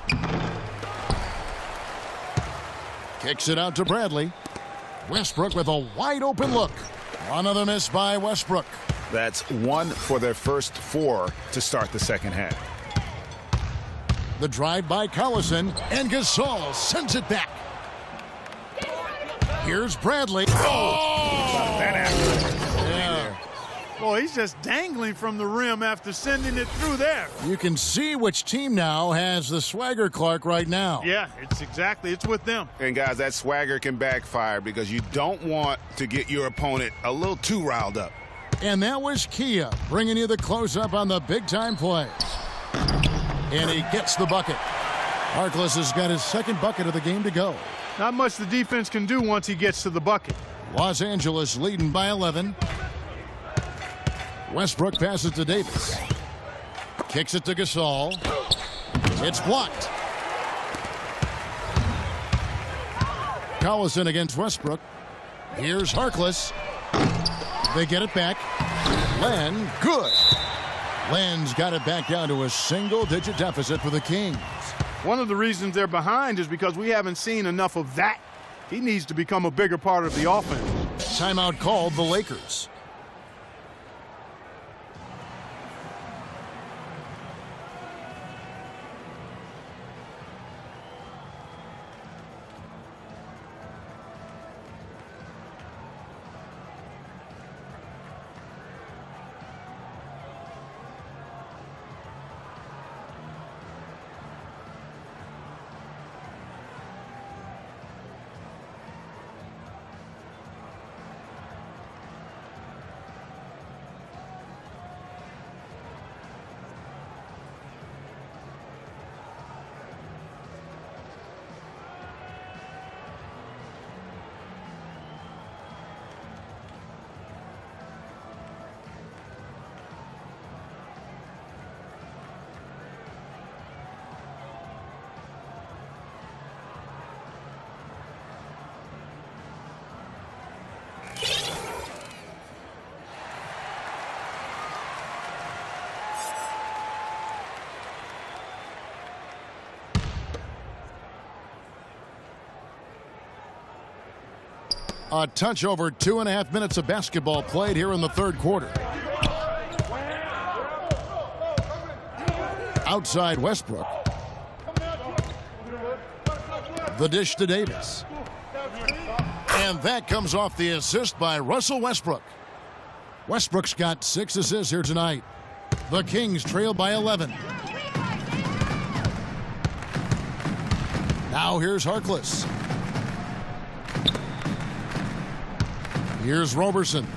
Kicks it out to Bradley. Westbrook with a wide open look. Another miss by Westbrook. That's 1 for their first 4 to start the second half. The drive by Collison, and Gasol sends it back. Here's Bradley. Oh! Yeah. Boy, he's just dangling from the rim after sending it through there. You can see which team now has the swagger Clark right now. Yeah, it's with them. And guys, that swagger can backfire because you don't want to get your opponent a little too riled up. And that was Kia bringing you the close-up on the big-time play. And he gets the bucket. Harkless has got his 2nd bucket of the game to go. Not much the defense can do once he gets to the bucket. Los Angeles leading by 11. Westbrook passes to Davis. Kicks it to Gasol. It's blocked. Collison against Westbrook. Here's Harkless. They get it back. Len, good. Len's got it back down to a single-digit deficit for the Kings. One of the reasons they're behind is because we haven't seen enough of that. He needs to become a bigger part of the offense. Timeout called the Lakers. A touch over 2.5 minutes of basketball played here in the 3rd quarter. Outside Westbrook. The dish to Davis. And that comes off the assist by Russell Westbrook. Westbrook's got 6 assists here tonight. The Kings trail by 11. Now here's Harkless. Here's Robertson.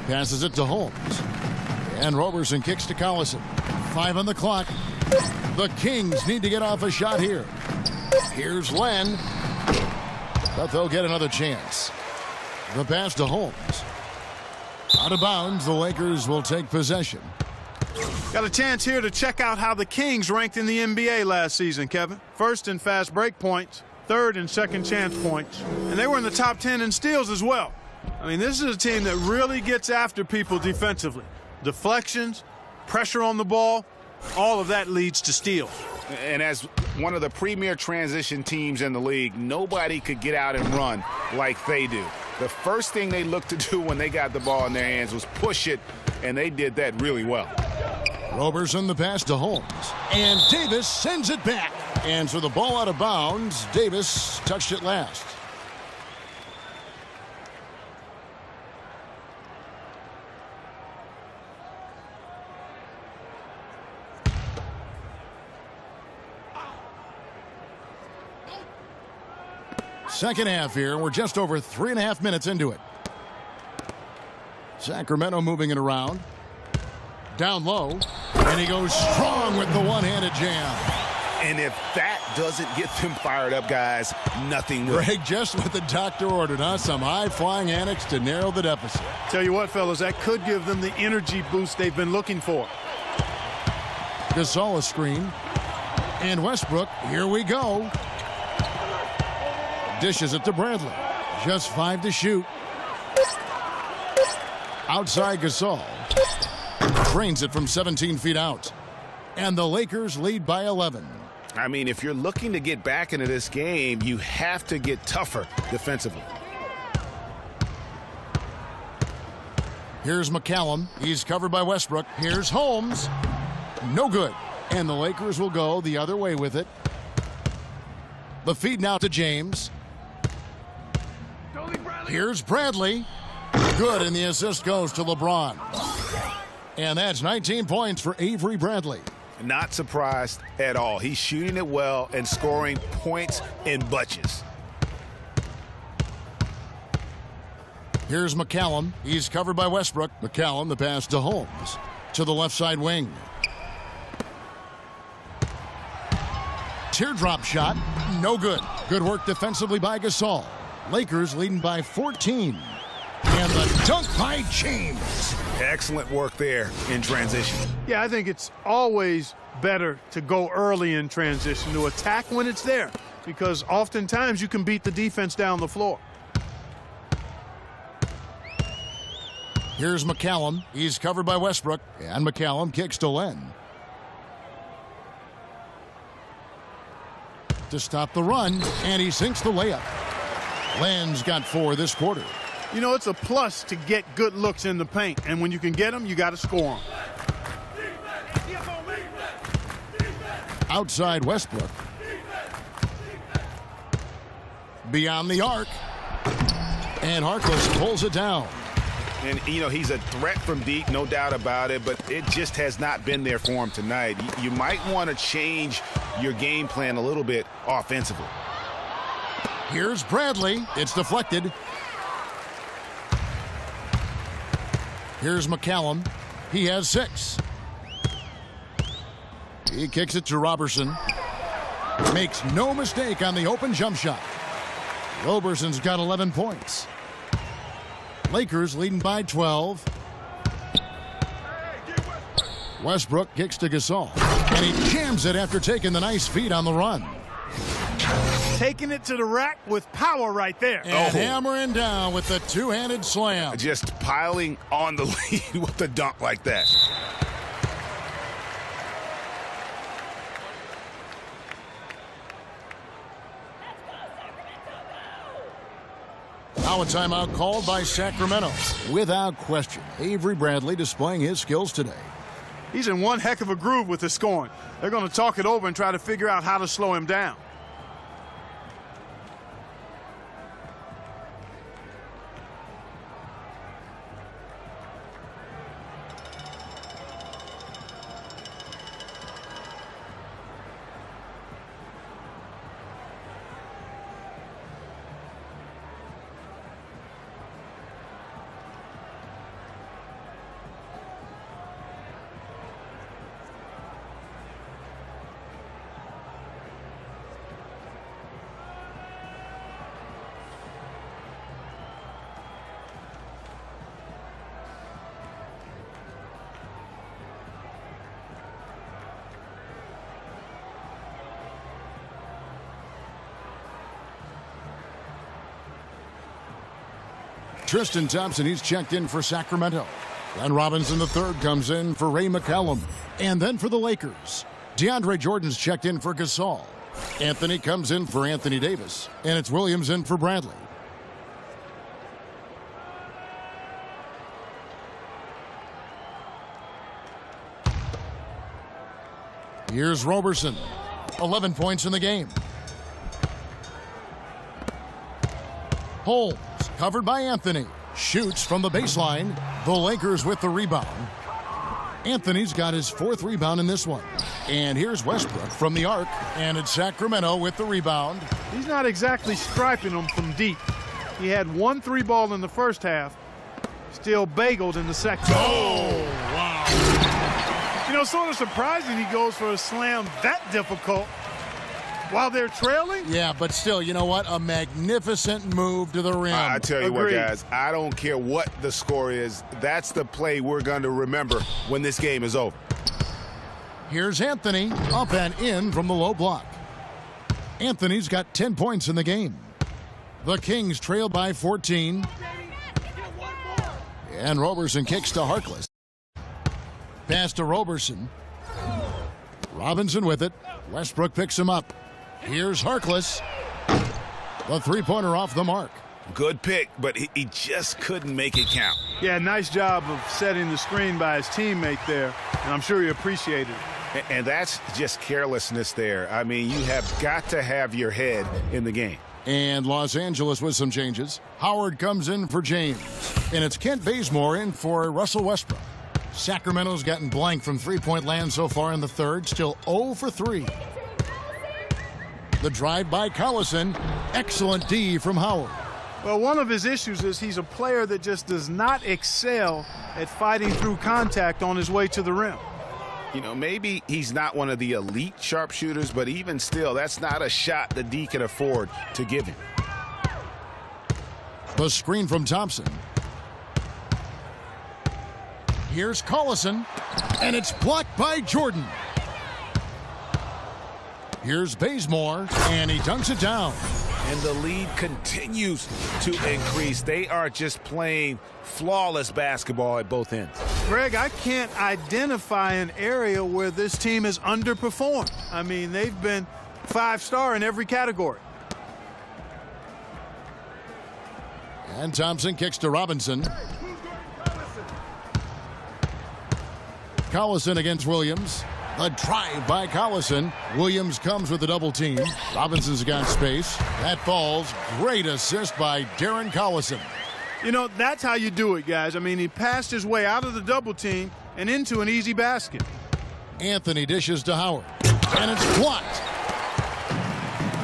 Passes it to Holmes. And Roberson kicks to Collison. 5 on the clock. The Kings need to get off a shot here. Here's Len. But they'll get another chance. The pass to Holmes. Out of bounds, the Lakers will take possession. Got a chance here to check out how the Kings ranked in the NBA last season, Kevin. First in fast break points, third in second chance points, and they were in the top 10 in steals as well. I mean, this is a team that really gets after people defensively. Deflections, pressure on the ball, all of that leads to steals. And as one of the premier transition teams in the league, nobody could get out and run like they do. The first thing they looked to do when they got the ball in their hands was push it, and they did that really well. Roberson the pass to Holmes. And Davis sends it back. And so the ball out of bounds. Davis touched it last. Second half here. We're just over 3.5 minutes into it. Sacramento moving it around. Down low. And he goes strong with the one-handed jam. And if that doesn't get them fired up, guys, nothing will. Greg, just what the doctor ordered, huh? Some high-flying antics to narrow the deficit. Tell you what, fellas, that could give them the energy boost they've been looking for. Gasol a screen. And Westbrook, here we go. Dishes it to Bradley. Just 5 to shoot. Outside Gasol. Drains it from 17 feet out. And the Lakers lead by 11. I mean, if you're looking to get back into this game, you have to get tougher defensively. Here's McCallum. He's covered by Westbrook. Here's Holmes. No good. And the Lakers will go the other way with it. The feed now to James. Here's Bradley. Good, and the assist goes to LeBron. And that's 19 points for Avery Bradley. Not surprised at all. He's shooting it well and scoring points in bunches. Here's McCallum. He's covered by Westbrook. McCallum, the pass to Holmes. To the left side wing. Teardrop shot. No good. Good work defensively by Gasol. Lakers leading by 14. And the dunk by James. Excellent work there in transition. Yeah, I think it's always better to go early in transition, to attack when it's there, because oftentimes you can beat the defense down the floor. Here's McCallum. He's covered by Westbrook. And McCallum kicks to Len. To stop the run, and he sinks the layup. Len's got 4 this quarter. You know, it's a plus to get good looks in the paint, and when you can get them, you got to score them. Outside Westbrook. Beyond the arc. And Harkless pulls it down. And, you know, he's a threat from deep, no doubt about it, but it just has not been there for him tonight. You might want to change your game plan a little bit offensively. Here's Bradley. It's deflected. Here's McCallum. He has 6. He kicks it to Roberson. Makes no mistake on the open jump shot. Roberson's got 11 points. Lakers leading by 12. Westbrook kicks to Gasol. And he jams it after taking the nice feed on the run. Taking it to the rack with power right there. And hammering down with the two-handed slam. Just piling on the lead with a dunk like that. Now a timeout called by Sacramento. Without question, Avery Bradley displaying his skills today. He's in one heck of a groove with the scoring. They're going to talk it over and try to figure out how to slow him down. Tristan Thompson, he's checked in for Sacramento. Glenn Robinson III comes in for Ray McCallum. And then for the Lakers, DeAndre Jordan's checked in for Gasol. Anthony comes in for Anthony Davis. And it's Williams in for Bradley. Here's Roberson. 11 points in the game. Holmes, covered by Anthony. Shoots from the baseline. The Lakers with the rebound. Anthony's got his 4th rebound in this one. And here's Westbrook from the arc. And it's Sacramento with the rebound. He's not exactly striping them from deep. He had 1 3-ball in the first half. Still bageled in the second. Oh, wow. You know, sort of surprising he goes for a slam that difficult while they're trailing. Yeah, but still, you know what? A magnificent move to the rim. I tell you what, guys, I don't care what the score is. That's the play we're going to remember when this game is over. Here's Anthony, up and in from the low block. Anthony's got 10 points in the game. The Kings trail by 14. And Roberson kicks to Harkless. Pass to Roberson. Robinson with it. Westbrook picks him up. Here's Harkless. The three-pointer off the mark. Good pick, but he just couldn't make it count. Yeah, nice job of setting the screen by his teammate there, and I'm sure he appreciated it. And that's just carelessness there. I mean, you have got to have your head in the game. And Los Angeles with some changes. Howard comes in for James. And it's Kent Bazemore in for Russell Westbrook. Sacramento's gotten blank from three-point land so far in the third. Still 0 for 3. The drive by Collison. Excellent D from Howard. Well, one of his issues is he's a player that just does not excel at fighting through contact on his way to the rim. You know, maybe he's not one of the elite sharpshooters, but even still, that's not a shot the D can afford to give him. The screen from Thompson. Here's Collison, and it's blocked by Jordan. Here's Bazemore, and he dunks it down. And the lead continues to increase. They are just playing flawless basketball at both ends. Greg, I can't identify an area where this team has underperformed. I mean, they've been 5-star in every category. And Thompson kicks to Robinson. Collison against Williams. The drive by Collison. Williams comes with a double team. Robinson's got space. That falls. Great assist by Darren Collison. You know, that's how you do it, guys. I mean, he passed his way out of the double team and into an easy basket. Anthony dishes to Howard. And it's blocked.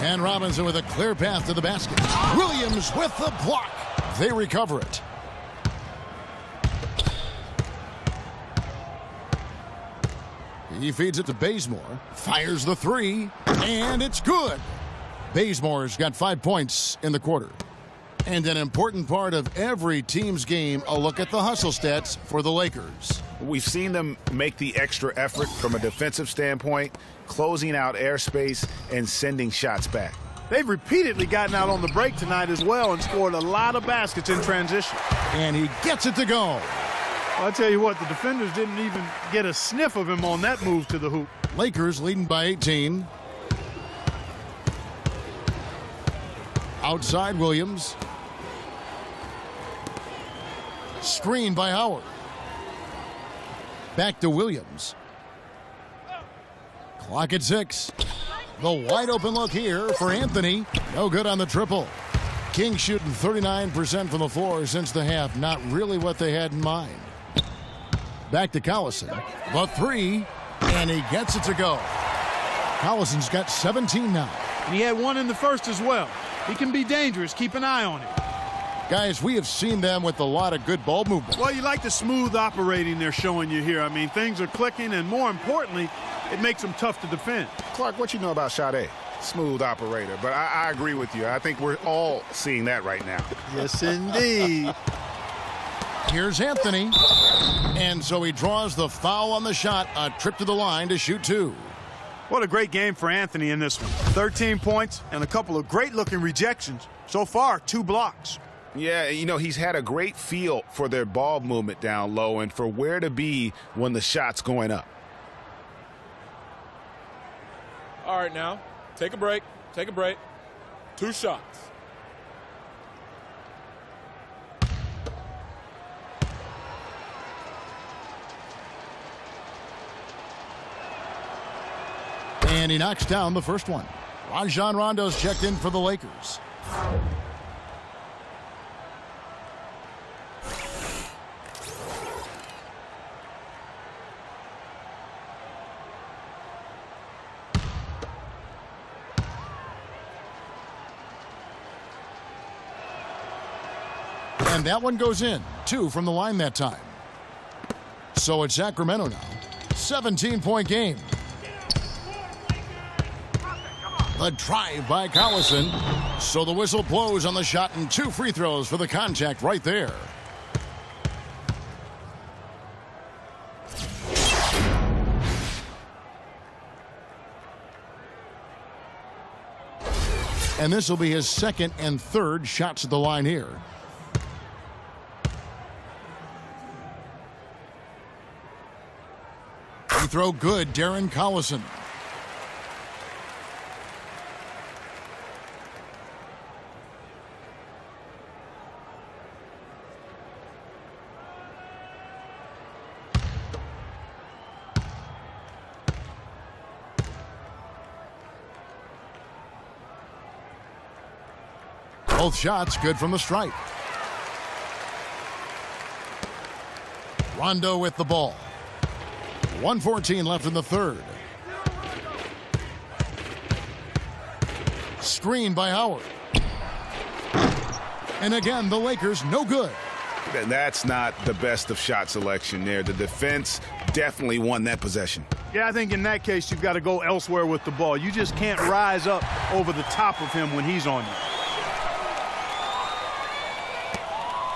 And Robinson with a clear path to the basket. Williams with the block. They recover it. He feeds it to Bazemore. Fires the three. And it's good. Bazemore's got 5 points in the quarter. And an important part of every team's game, a look at the hustle stats for the Lakers. We've seen them make the extra effort from a defensive standpoint, closing out airspace and sending shots back. They've repeatedly gotten out on the break tonight as well and scored a lot of baskets in transition. And he gets it to go. Well, I'll tell you what, the defenders didn't even get a sniff of him on that move to the hoop. Lakers leading by 18. Outside Williams. Screen by Howard. Back to Williams. Clock at 6. The wide open look here for Anthony. No good on the triple. Kings shooting 39% from the floor since the half. Not really what they had in mind. Back to Collison. The three. And he gets it to go. Collison's got 17 now. And he had one in the first as well. He can be dangerous. Keep an eye on him. Guys, we have seen them with a lot of good ball movement. Well, you like the smooth operating they're showing you here. I mean, things are clicking, and more importantly, it makes them tough to defend. Clark, what you know about Sade? Smooth operator. But I agree with you. I think we're all seeing that right now. Yes, indeed. Here's Anthony. And so he draws the foul on the shot. A trip to the line to shoot 2. What a great game for Anthony in this one. 13 points and a couple of great-looking rejections. So far, 2 blocks. Yeah, you know, he's had a great feel for their ball movement down low and for where to be when the shot's going up. All right, now, take a break. Take a break. 2 shots. And he knocks down the first one. Rajon Rondo's checked in for the Lakers. And that one goes in. 2 from the line that time. So it's Sacramento now. 17-point game. The drive by Collison. So the whistle blows on the shot and 2 free throws for the contact right there. And this will be his second and third shots at the line here. Free throw good, Darren Collison. Both shots good from the stripe. Rondo with the ball. 1:14 left in the third. Screen by Howard. And again, the Lakers no good. That's not the best of shot selection there. The defense definitely won that possession. Yeah, I think in that case, you've got to go elsewhere with the ball. You just can't rise up over the top of him when he's on you.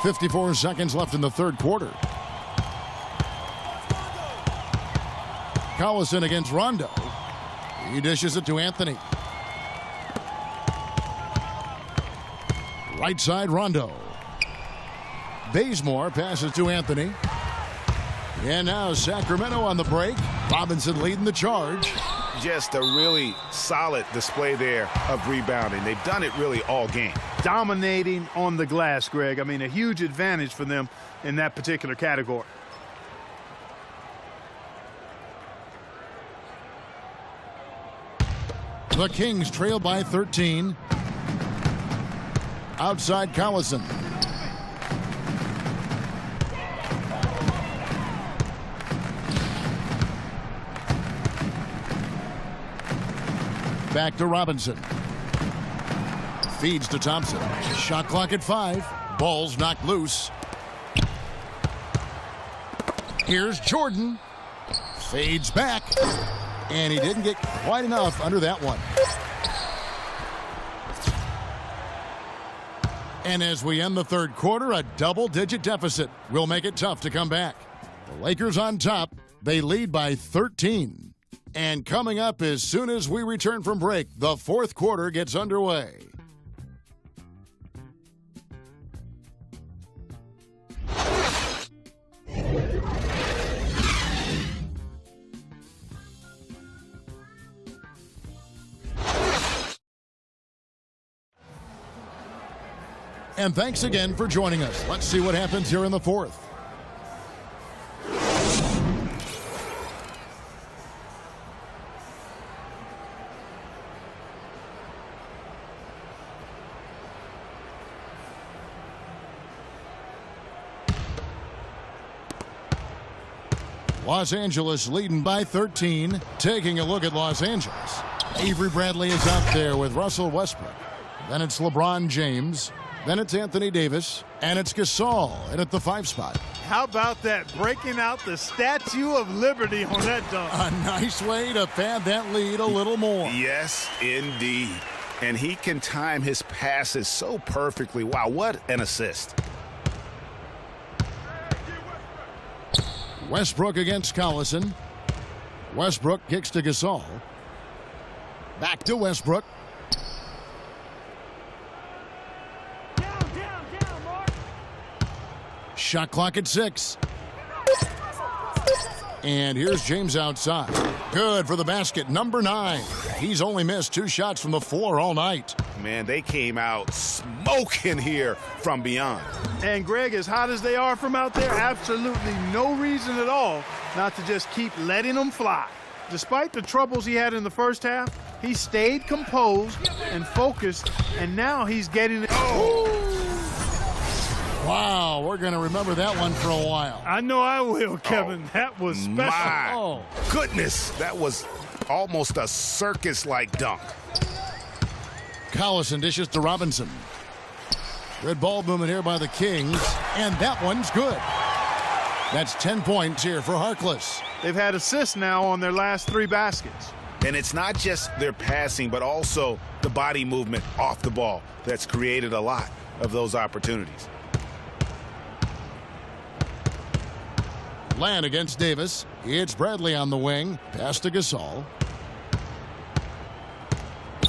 54 seconds left in the third quarter. Collison against Rondo. He dishes it to Anthony. Right side, Rondo. Bazemore passes to Anthony. And now Sacramento on the break. Robinson leading the charge. Just a really solid display there of rebounding. They've done it really all game. Dominating on the glass, Greg. I mean, a huge advantage for them in that particular category. The Kings trail by 13. Outside Collison. Back to Robinson. Feeds to Thompson. Shot clock at 5. Ball's knocked loose. Here's Jordan. Fades back. And he didn't get quite enough under that one. And as we end the third quarter, a double-digit deficit will make it tough to come back. The Lakers on top. They lead by 13. And coming up as soon as we return from break, the fourth quarter gets underway. And thanks again for joining us. Let's see what happens here in the fourth. Los Angeles leading by 13. Taking a look at Los Angeles. Avery Bradley is out there with Russell Westbrook. Then it's LeBron James. Then it's Anthony Davis. And it's Gasol in at the 5 spot. How about that? Breaking out the Statue of Liberty on that dunk. A nice way to pad that lead a little more. Yes, indeed. And he can time his passes so perfectly. Wow, what an assist. Westbrook against Collison. Westbrook kicks to Gasol. Back to Westbrook. Shot clock at 6. And here's James outside. Good for the basket, number 9. He's only missed 2 shots from the floor all night. Man, they came out smoking here from beyond. And Greg, as hot as they are from out there, absolutely no reason at all not to just keep letting them fly. Despite the troubles he had in the first half, he stayed composed and focused, and now he's getting it. Wow, we're going to remember that one for a while. I know I will, Kevin. That was special. My goodness, that was almost a circus-like dunk. Collison dishes to Robinson. Good ball movement here by the Kings, and that one's good. That's 10 points here for Harkless. They've had assists now on their last 3 baskets. And it's not just their passing, but also the body movement off the ball that's created a lot of those opportunities. Land against Davis. It's Bradley on the wing. Pass to Gasol.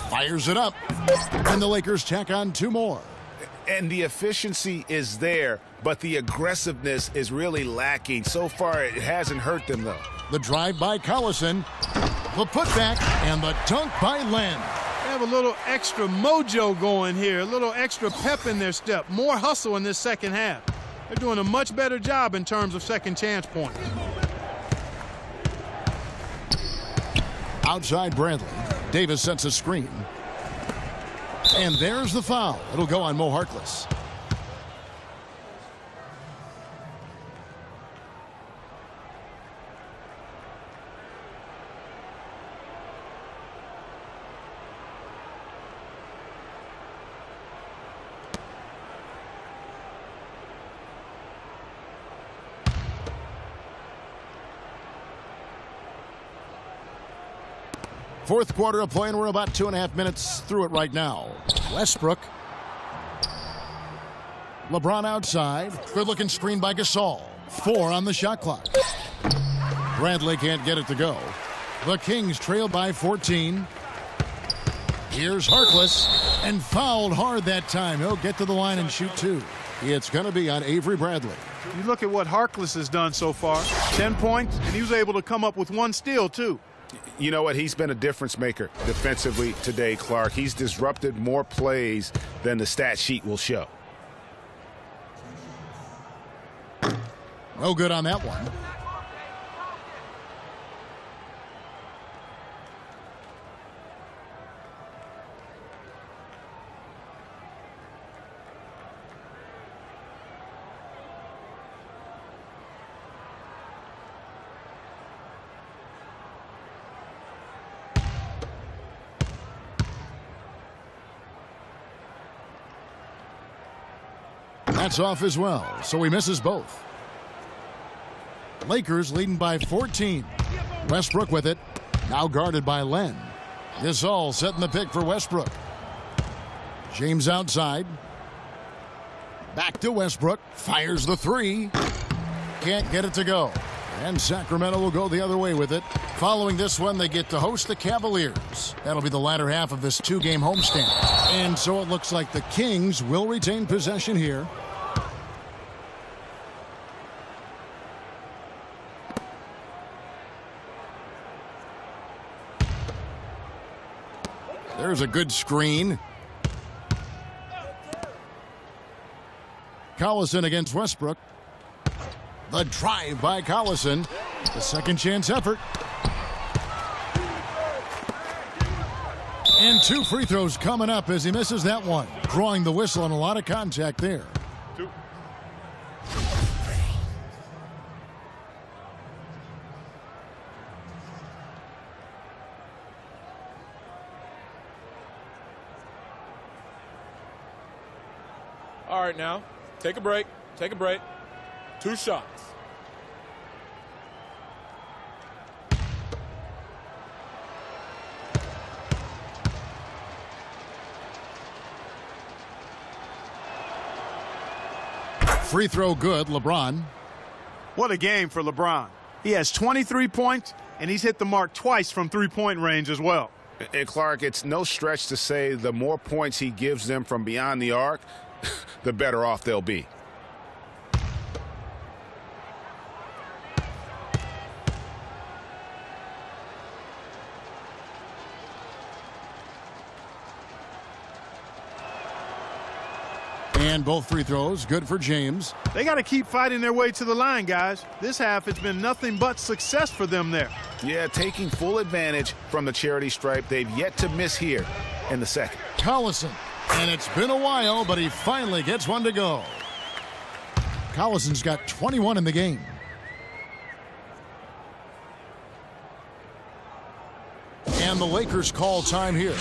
Fires it up. And the Lakers tack on 2 more. And the efficiency is there, but the aggressiveness is really lacking. So far, it hasn't hurt them, though. The drive by Collison. The putback and the dunk by Len. They have a little extra mojo going here, a little extra pep in their step, more hustle in this second half. They're doing a much better job in terms of second chance points. Outside Bradley. Davis sets a screen. And there's the foul. It'll go on Mo Harkless. Fourth quarter of play, and we're about 2.5 minutes through it right now. Westbrook. LeBron outside. Good-looking screen by Gasol. 4 on the shot clock. Bradley can't get it to go. The Kings trail by 14. Here's Harkless, and fouled hard that time. He'll get to the line and shoot 2. It's going to be on Avery Bradley. You look at what Harkless has done so far. 10 points, and he was able to come up with 1 steal, too. You know what? He's been a difference maker defensively today, Clark. He's disrupted more plays than the stat sheet will show. No good on that one. That's off as well, so he misses both. Lakers leading by 14. Westbrook with it. Now guarded by Len. Gasol setting the pick for Westbrook. James outside. Back to Westbrook. Fires the 3. Can't get it to go. And Sacramento will go the other way with it. Following this one, they get to host the Cavaliers. That'll be the latter half of this 2-game homestand. And so it looks like the Kings will retain possession here. There's a good screen. Collison against Westbrook. The drive by Collison. The second chance effort. And 2 free throws coming up as he misses that one. Drawing the whistle and a lot of contact there. 2. All right, now, take a break. Take a break. 2 shots. Free throw good, LeBron. What a game for LeBron. He has 23 points, and he's hit the mark twice from 3-point range as well. And Clark, it's no stretch to say the more points he gives them from beyond the arc, the better off they'll be. And both free throws good for James. They got to keep fighting their way to the line, guys. This half, it's been nothing but success for them there. Yeah, taking full advantage from the charity stripe. They've yet to miss here in the second. Collison. And it's been a while, but he finally gets one to go. Collison's got 21 in the game. And the Lakers call time here.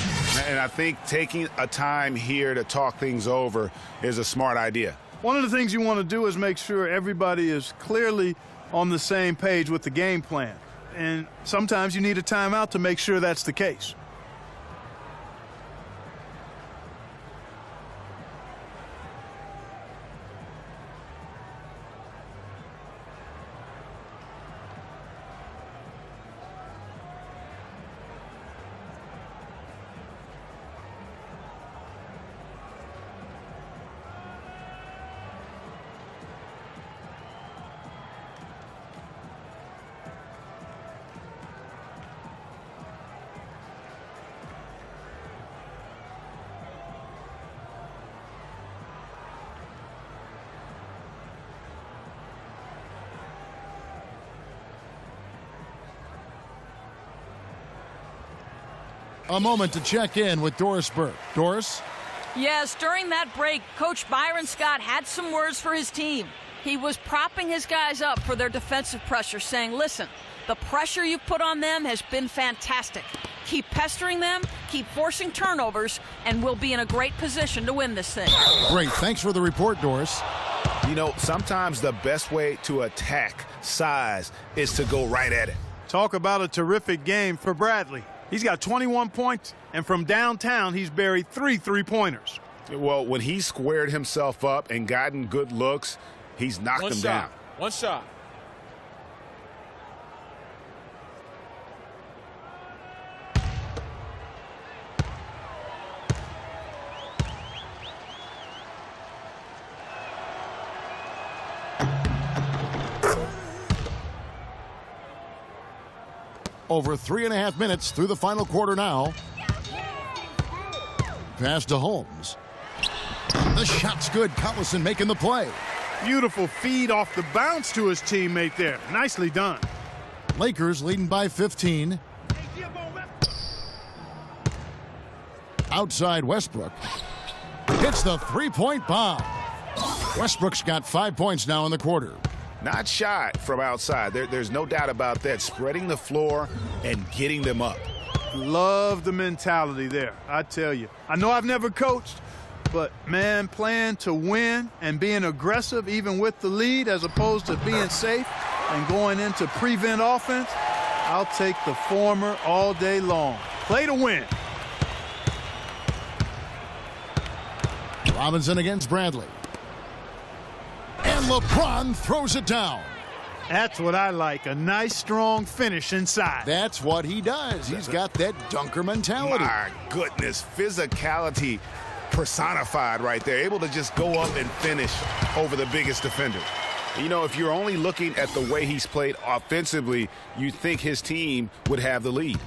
And I think taking a time here to talk things over is a smart idea. One of the things you want to do is make sure everybody is clearly on the same page with the game plan. And sometimes you need a timeout to make sure that's the case. A moment to check in with Doris Burke. Doris? Yes, during that break, Coach Byron Scott had some words for his team. He was propping his guys up for their defensive pressure, saying, listen, the pressure you've put on them has been fantastic. Keep pestering them, keep forcing turnovers, and we'll be in a great position to win this thing. Great. Thanks for the report, Doris. You know, sometimes the best way to attack size is to go right at it. Talk about a terrific game for Bradley. He's got 21 points, and from downtown, he's buried 3 three-pointers. Well, when he squared himself up and gotten good looks, he's knocked them down. One shot. Over 3.5 minutes through the final quarter now. Pass to Holmes. The shot's good. Collison making the play. Beautiful feed off the bounce to his teammate there. Nicely done. Lakers leading by 15. Outside Westbrook. Hits the three-point bomb. Westbrook's got 5 points now in the quarter. Not shy from outside. There's no doubt about that. Spreading the floor and getting them up. Love the mentality there, I tell you. I know I've never coached, but, man, playing to win and being aggressive even with the lead as opposed to being safe and going into prevent offense, I'll take the former all day long. Play to win. Robinson against Bradley. And LeBron throws it down. That's what I like, a nice, strong finish inside. That's what he does. He's got that dunker mentality. My goodness, physicality personified right there. Able to just go up and finish over the biggest defender. You know, if you're only looking at the way he's played offensively, you think his team would have the lead.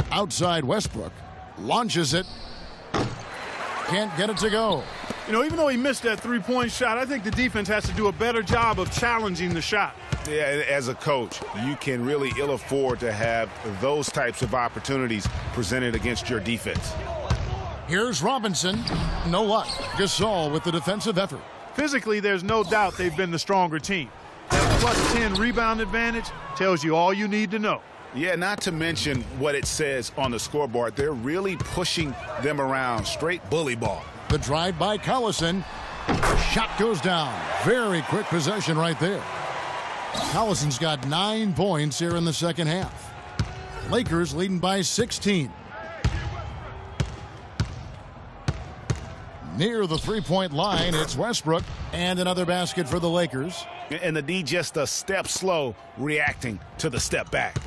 Outside Westbrook. Launches it. Can't get it to go. You know, even though he missed that three-point shot, I think the defense has to do a better job of challenging the shot. Yeah, as a coach, you can really ill afford to have those types of opportunities presented against your defense. Here's Robinson. No luck. Gasol with the defensive effort. Physically, there's no doubt they've been the stronger team. That plus 10 rebound advantage tells you all you need to know. Yeah, not to mention what it says on the scoreboard. They're really pushing them around. Straight bully ball. The drive by Collison. Shot goes down. Very quick possession right there. Collison's got 9 points here in the second half. Lakers leading by 16. Near the three-point line, it's Westbrook. And another basket for the Lakers. And the D just a step slow reacting to the step back.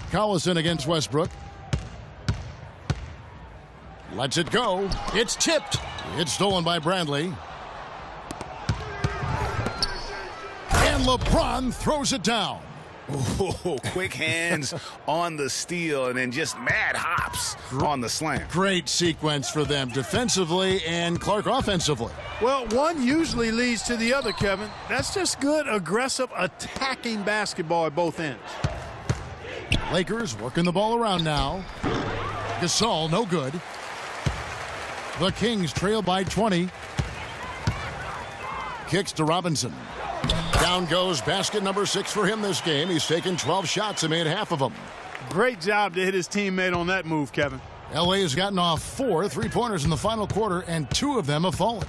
Collison against Westbrook. Lets it go. It's tipped. It's stolen by Bradley. And LeBron throws it down. Oh, quick hands on the steal and then just mad hops on the slam. Great sequence for them defensively and Clark offensively. Well, one usually leads to the other, Kevin. That's just good, aggressive, attacking basketball at both ends. Lakers working the ball around now. Gasol, no good. The Kings trail by 20. Kicks to Robinson. Down goes basket number 6 for him this game. He's taken 12 shots and made half of them. Great job to hit his teammate on that move, Kevin. LA has gotten off 4 3-pointers in the final quarter, and 2 of them have fallen.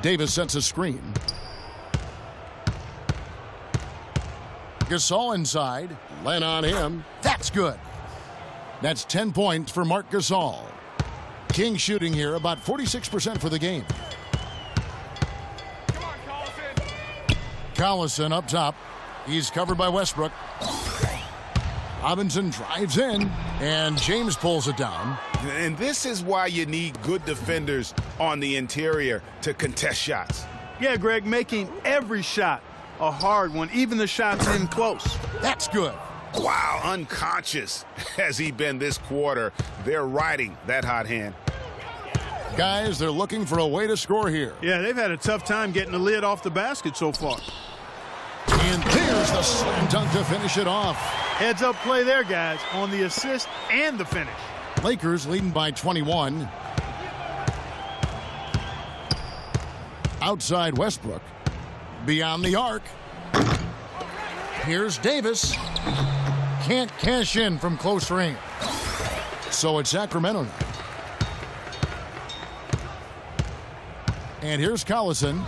Davis sets a screen. Gasol inside. Len on him. That's good. That's 10 points for Marc Gasol. King shooting here about 46% for the game. Collison up top. He's covered by Westbrook. Robinson drives in, and James pulls it down. And this is why you need good defenders on the interior to contest shots. Yeah, Greg, making every shot a hard one, even the shots in close. That's good. Wow, unconscious has he been this quarter. They're riding that hot hand. Guys, they're looking for a way to score here. Yeah, they've had a tough time getting the lid off the basket so far. And there's the slam dunk to finish it off. Heads up play there, guys, on the assist and the finish. Lakers leading by 21. Outside Westbrook. Beyond the arc. Here's Davis. Can't cash in from close range. So it's Sacramento now. And here's Collison.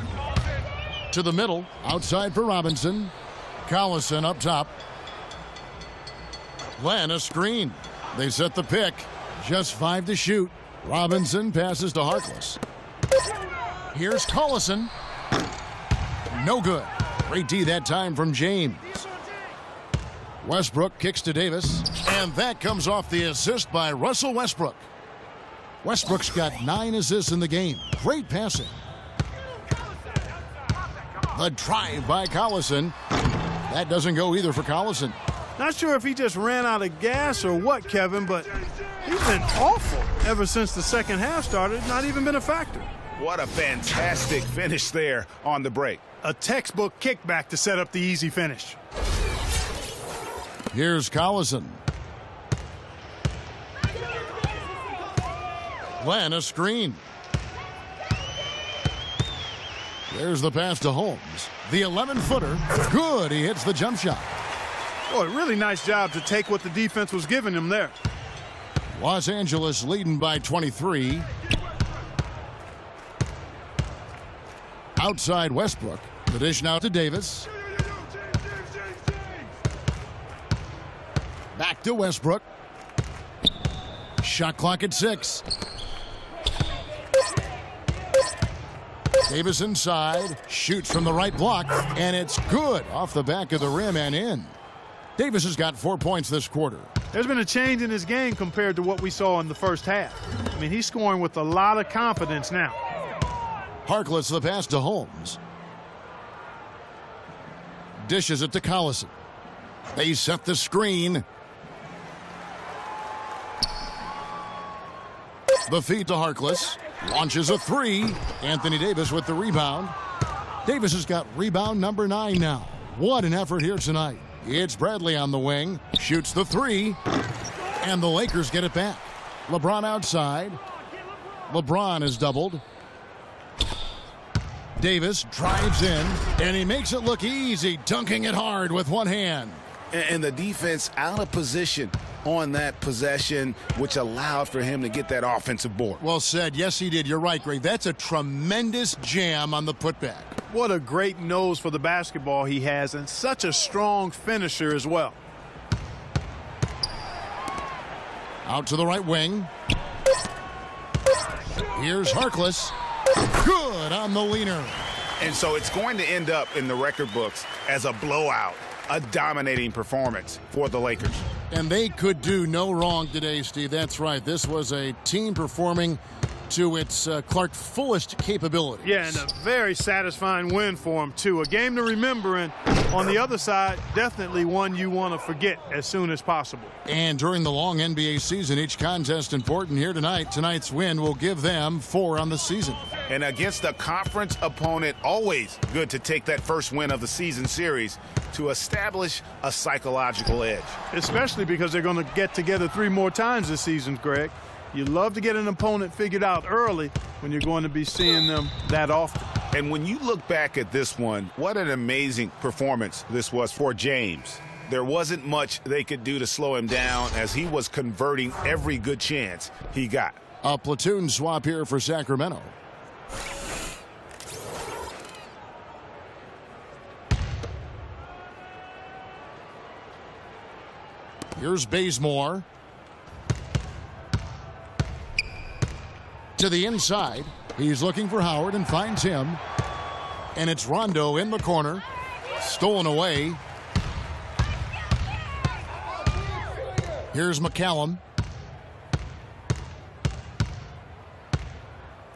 To the middle. Outside for Robinson. Collison up top. Len a screen. They set the pick. Just 5 to shoot. Robinson passes to Harkless. Here's Collison. No good. Great D that time from James. Westbrook kicks to Davis. And that comes off the assist by Russell Westbrook. Westbrook's got 9 assists in the game. Great passing. The drive by Collison. That doesn't go either for Collison. Not sure if he just ran out of gas or what, Kevin, but he's been awful ever since the second half started. Not even been a factor. What a fantastic finish there on the break. A textbook kickback to set up the easy finish. Here's Collison. Len a screen. There's the pass to Holmes. The 11-footer. Good. He hits the jump shot. Boy, really nice job to take what the defense was giving him there. Los Angeles leading by 23. Outside Westbrook. The dish now to Davis. Back to Westbrook. Shot clock at 6. Davis inside, shoots from the right block, and it's good off the back of the rim and in. Davis has got 4 points this quarter. There's been a change in his game compared to what we saw in the first half. I mean, he's scoring with a lot of confidence now. Harkless the pass to Holmes. Dishes it to Collison. They set the screen. The feed to Harkless. Launches a 3. Anthony Davis with the rebound. Davis has got rebound number 9 now. What an effort here tonight. It's Bradley on the wing. Shoots the 3. And the Lakers get it back. LeBron outside. LeBron is doubled. Davis drives in, and he makes it look easy, dunking it hard with one hand. And the defense out of position on that possession, which allowed for him to get that offensive board. Well said. Yes, he did. You're right, Greg. That's a tremendous jam on the putback. What a great nose for the basketball he has, and such a strong finisher as well. Out to the right wing. Here's Harkless. Good on the leaner. And so it's going to end up in the record books as a blowout, a dominating performance for the Lakers. And they could do no wrong today, Steve. That's right. This was a team performing to its Clark fullest capabilities. Yeah, and a very satisfying win for him, too. A game to remember, and on the other side, definitely one you want to forget as soon as possible. And during the long NBA season, each contest important. Here tonight. Tonight's win will give them 4 on the season. And against a conference opponent, always good to take that first win of the season series to establish a psychological edge. Especially because they're going to get together 3 more times this season, Greg. You love to get an opponent figured out early when you're going to be seeing them that often. And when you look back at this one, what an amazing performance this was for James. There wasn't much they could do to slow him down as he was converting every good chance he got. A platoon swap here for Sacramento. Here's Bazemore. To the inside. He's looking for Howard and finds him. And it's Rondo in the corner. Stolen away. Here's McCallum.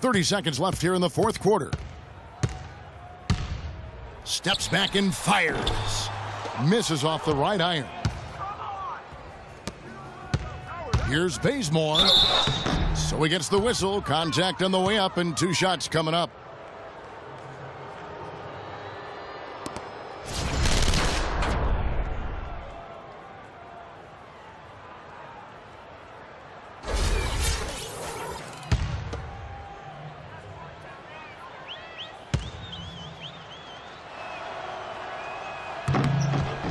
30 seconds left here in the fourth quarter. Steps back and fires. Misses off the right iron. Here's Bazemore. So he gets the whistle. Contact on the way up and 2 shots coming up.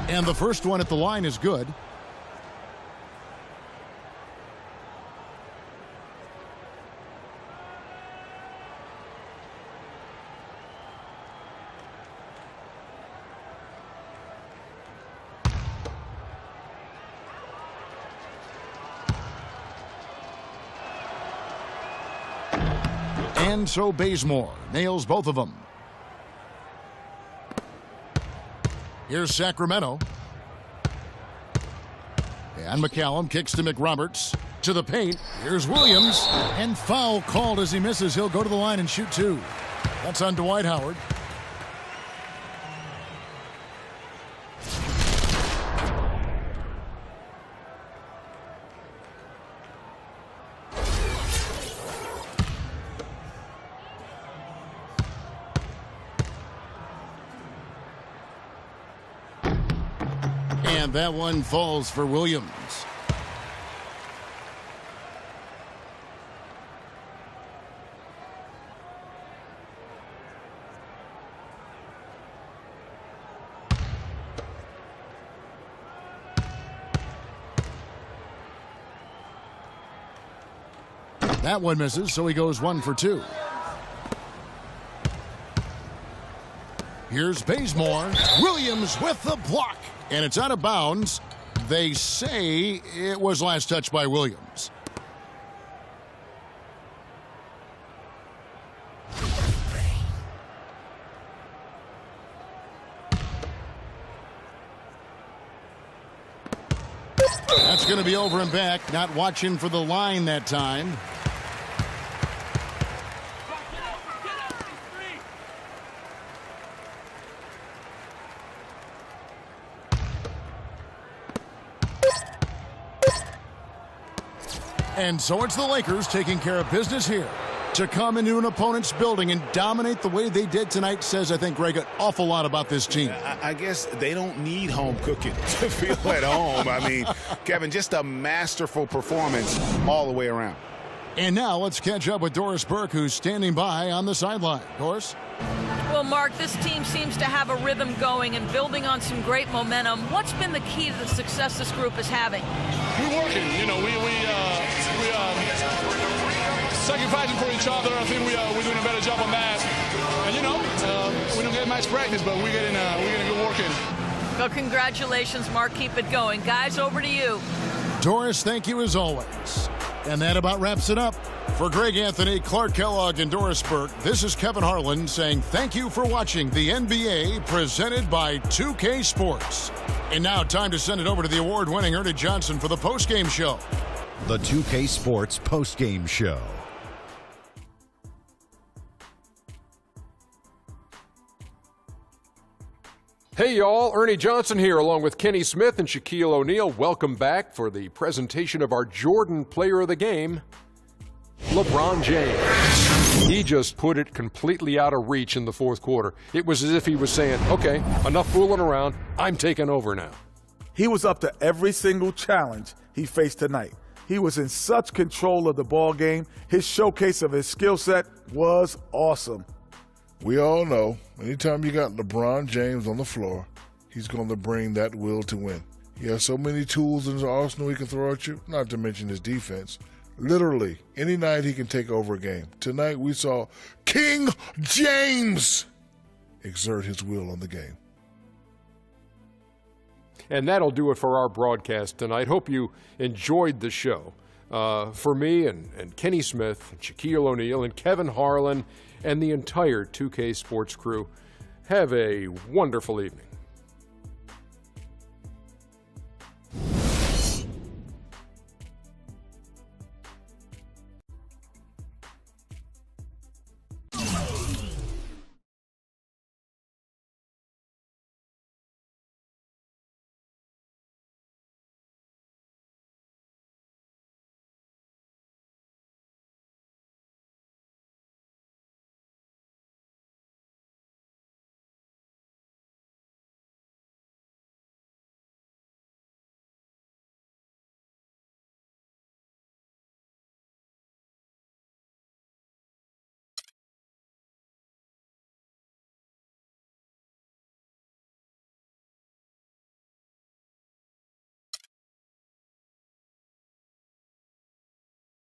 And the first one at the line is good. And so Bazemore nails both of them. Here's Sacramento. And McCallum kicks to McRoberts. To the paint. Here's Williams. And foul called as he misses. He'll go to the line and shoot 2. That's on Dwight Howard. And that one falls for Williams. That one misses, so he goes 1 for 2. Here's Bazemore. Williams with the block. And it's out of bounds. They say it was last touched by Williams. That's going to be over and back. Not watching for the line that time. And so it's the Lakers taking care of business here. To come into an opponent's building and dominate the way they did tonight says, I think, Greg, an awful lot about this team. I guess they don't need home cooking to feel at home. I mean, Kevin, just a masterful performance all the way around. And now let's catch up with Doris Burke, who's standing by on the sideline. Doris? Well, Mark, this team seems to have a rhythm going and building on some great momentum. What's been the key to the success this group is having? We're working. You know, we sacrificing for each other. I think we're doing a better job on that. And you know, we don't get much practice, but we're getting good work in. Well, congratulations, Mark. Keep it going, guys. Over to you. Doris, thank you as always. And that about wraps it up. For Greg Anthony, Clark Kellogg, and Doris Burke, this is Kevin Harlan saying thank you for watching the NBA presented by 2K Sports. And now time to send it over to the award-winning Ernie Johnson for the postgame show. The 2K Sports postgame show. Hey y'all, Ernie Johnson here along with Kenny Smith and Shaquille O'Neal. Welcome back for the presentation of our Jordan Player of the Game, LeBron James. He just put it completely out of reach in the fourth quarter. It was as if he was saying, okay, enough fooling around, I'm taking over now. He was up to every single challenge he faced tonight. He was in such control of the ball game. His showcase of his skill set was awesome. We all know, anytime you got LeBron James on the floor, he's going to bring that will to win. He has so many tools in his arsenal he can throw at you, not to mention his defense. Literally, any night he can take over a game. Tonight we saw King James exert his will on the game. And that'll do it for our broadcast tonight. Hope you enjoyed the show. For me and Kenny Smith, and Shaquille O'Neal, and Kevin Harlan, and the entire 2K Sports crew, have a wonderful evening.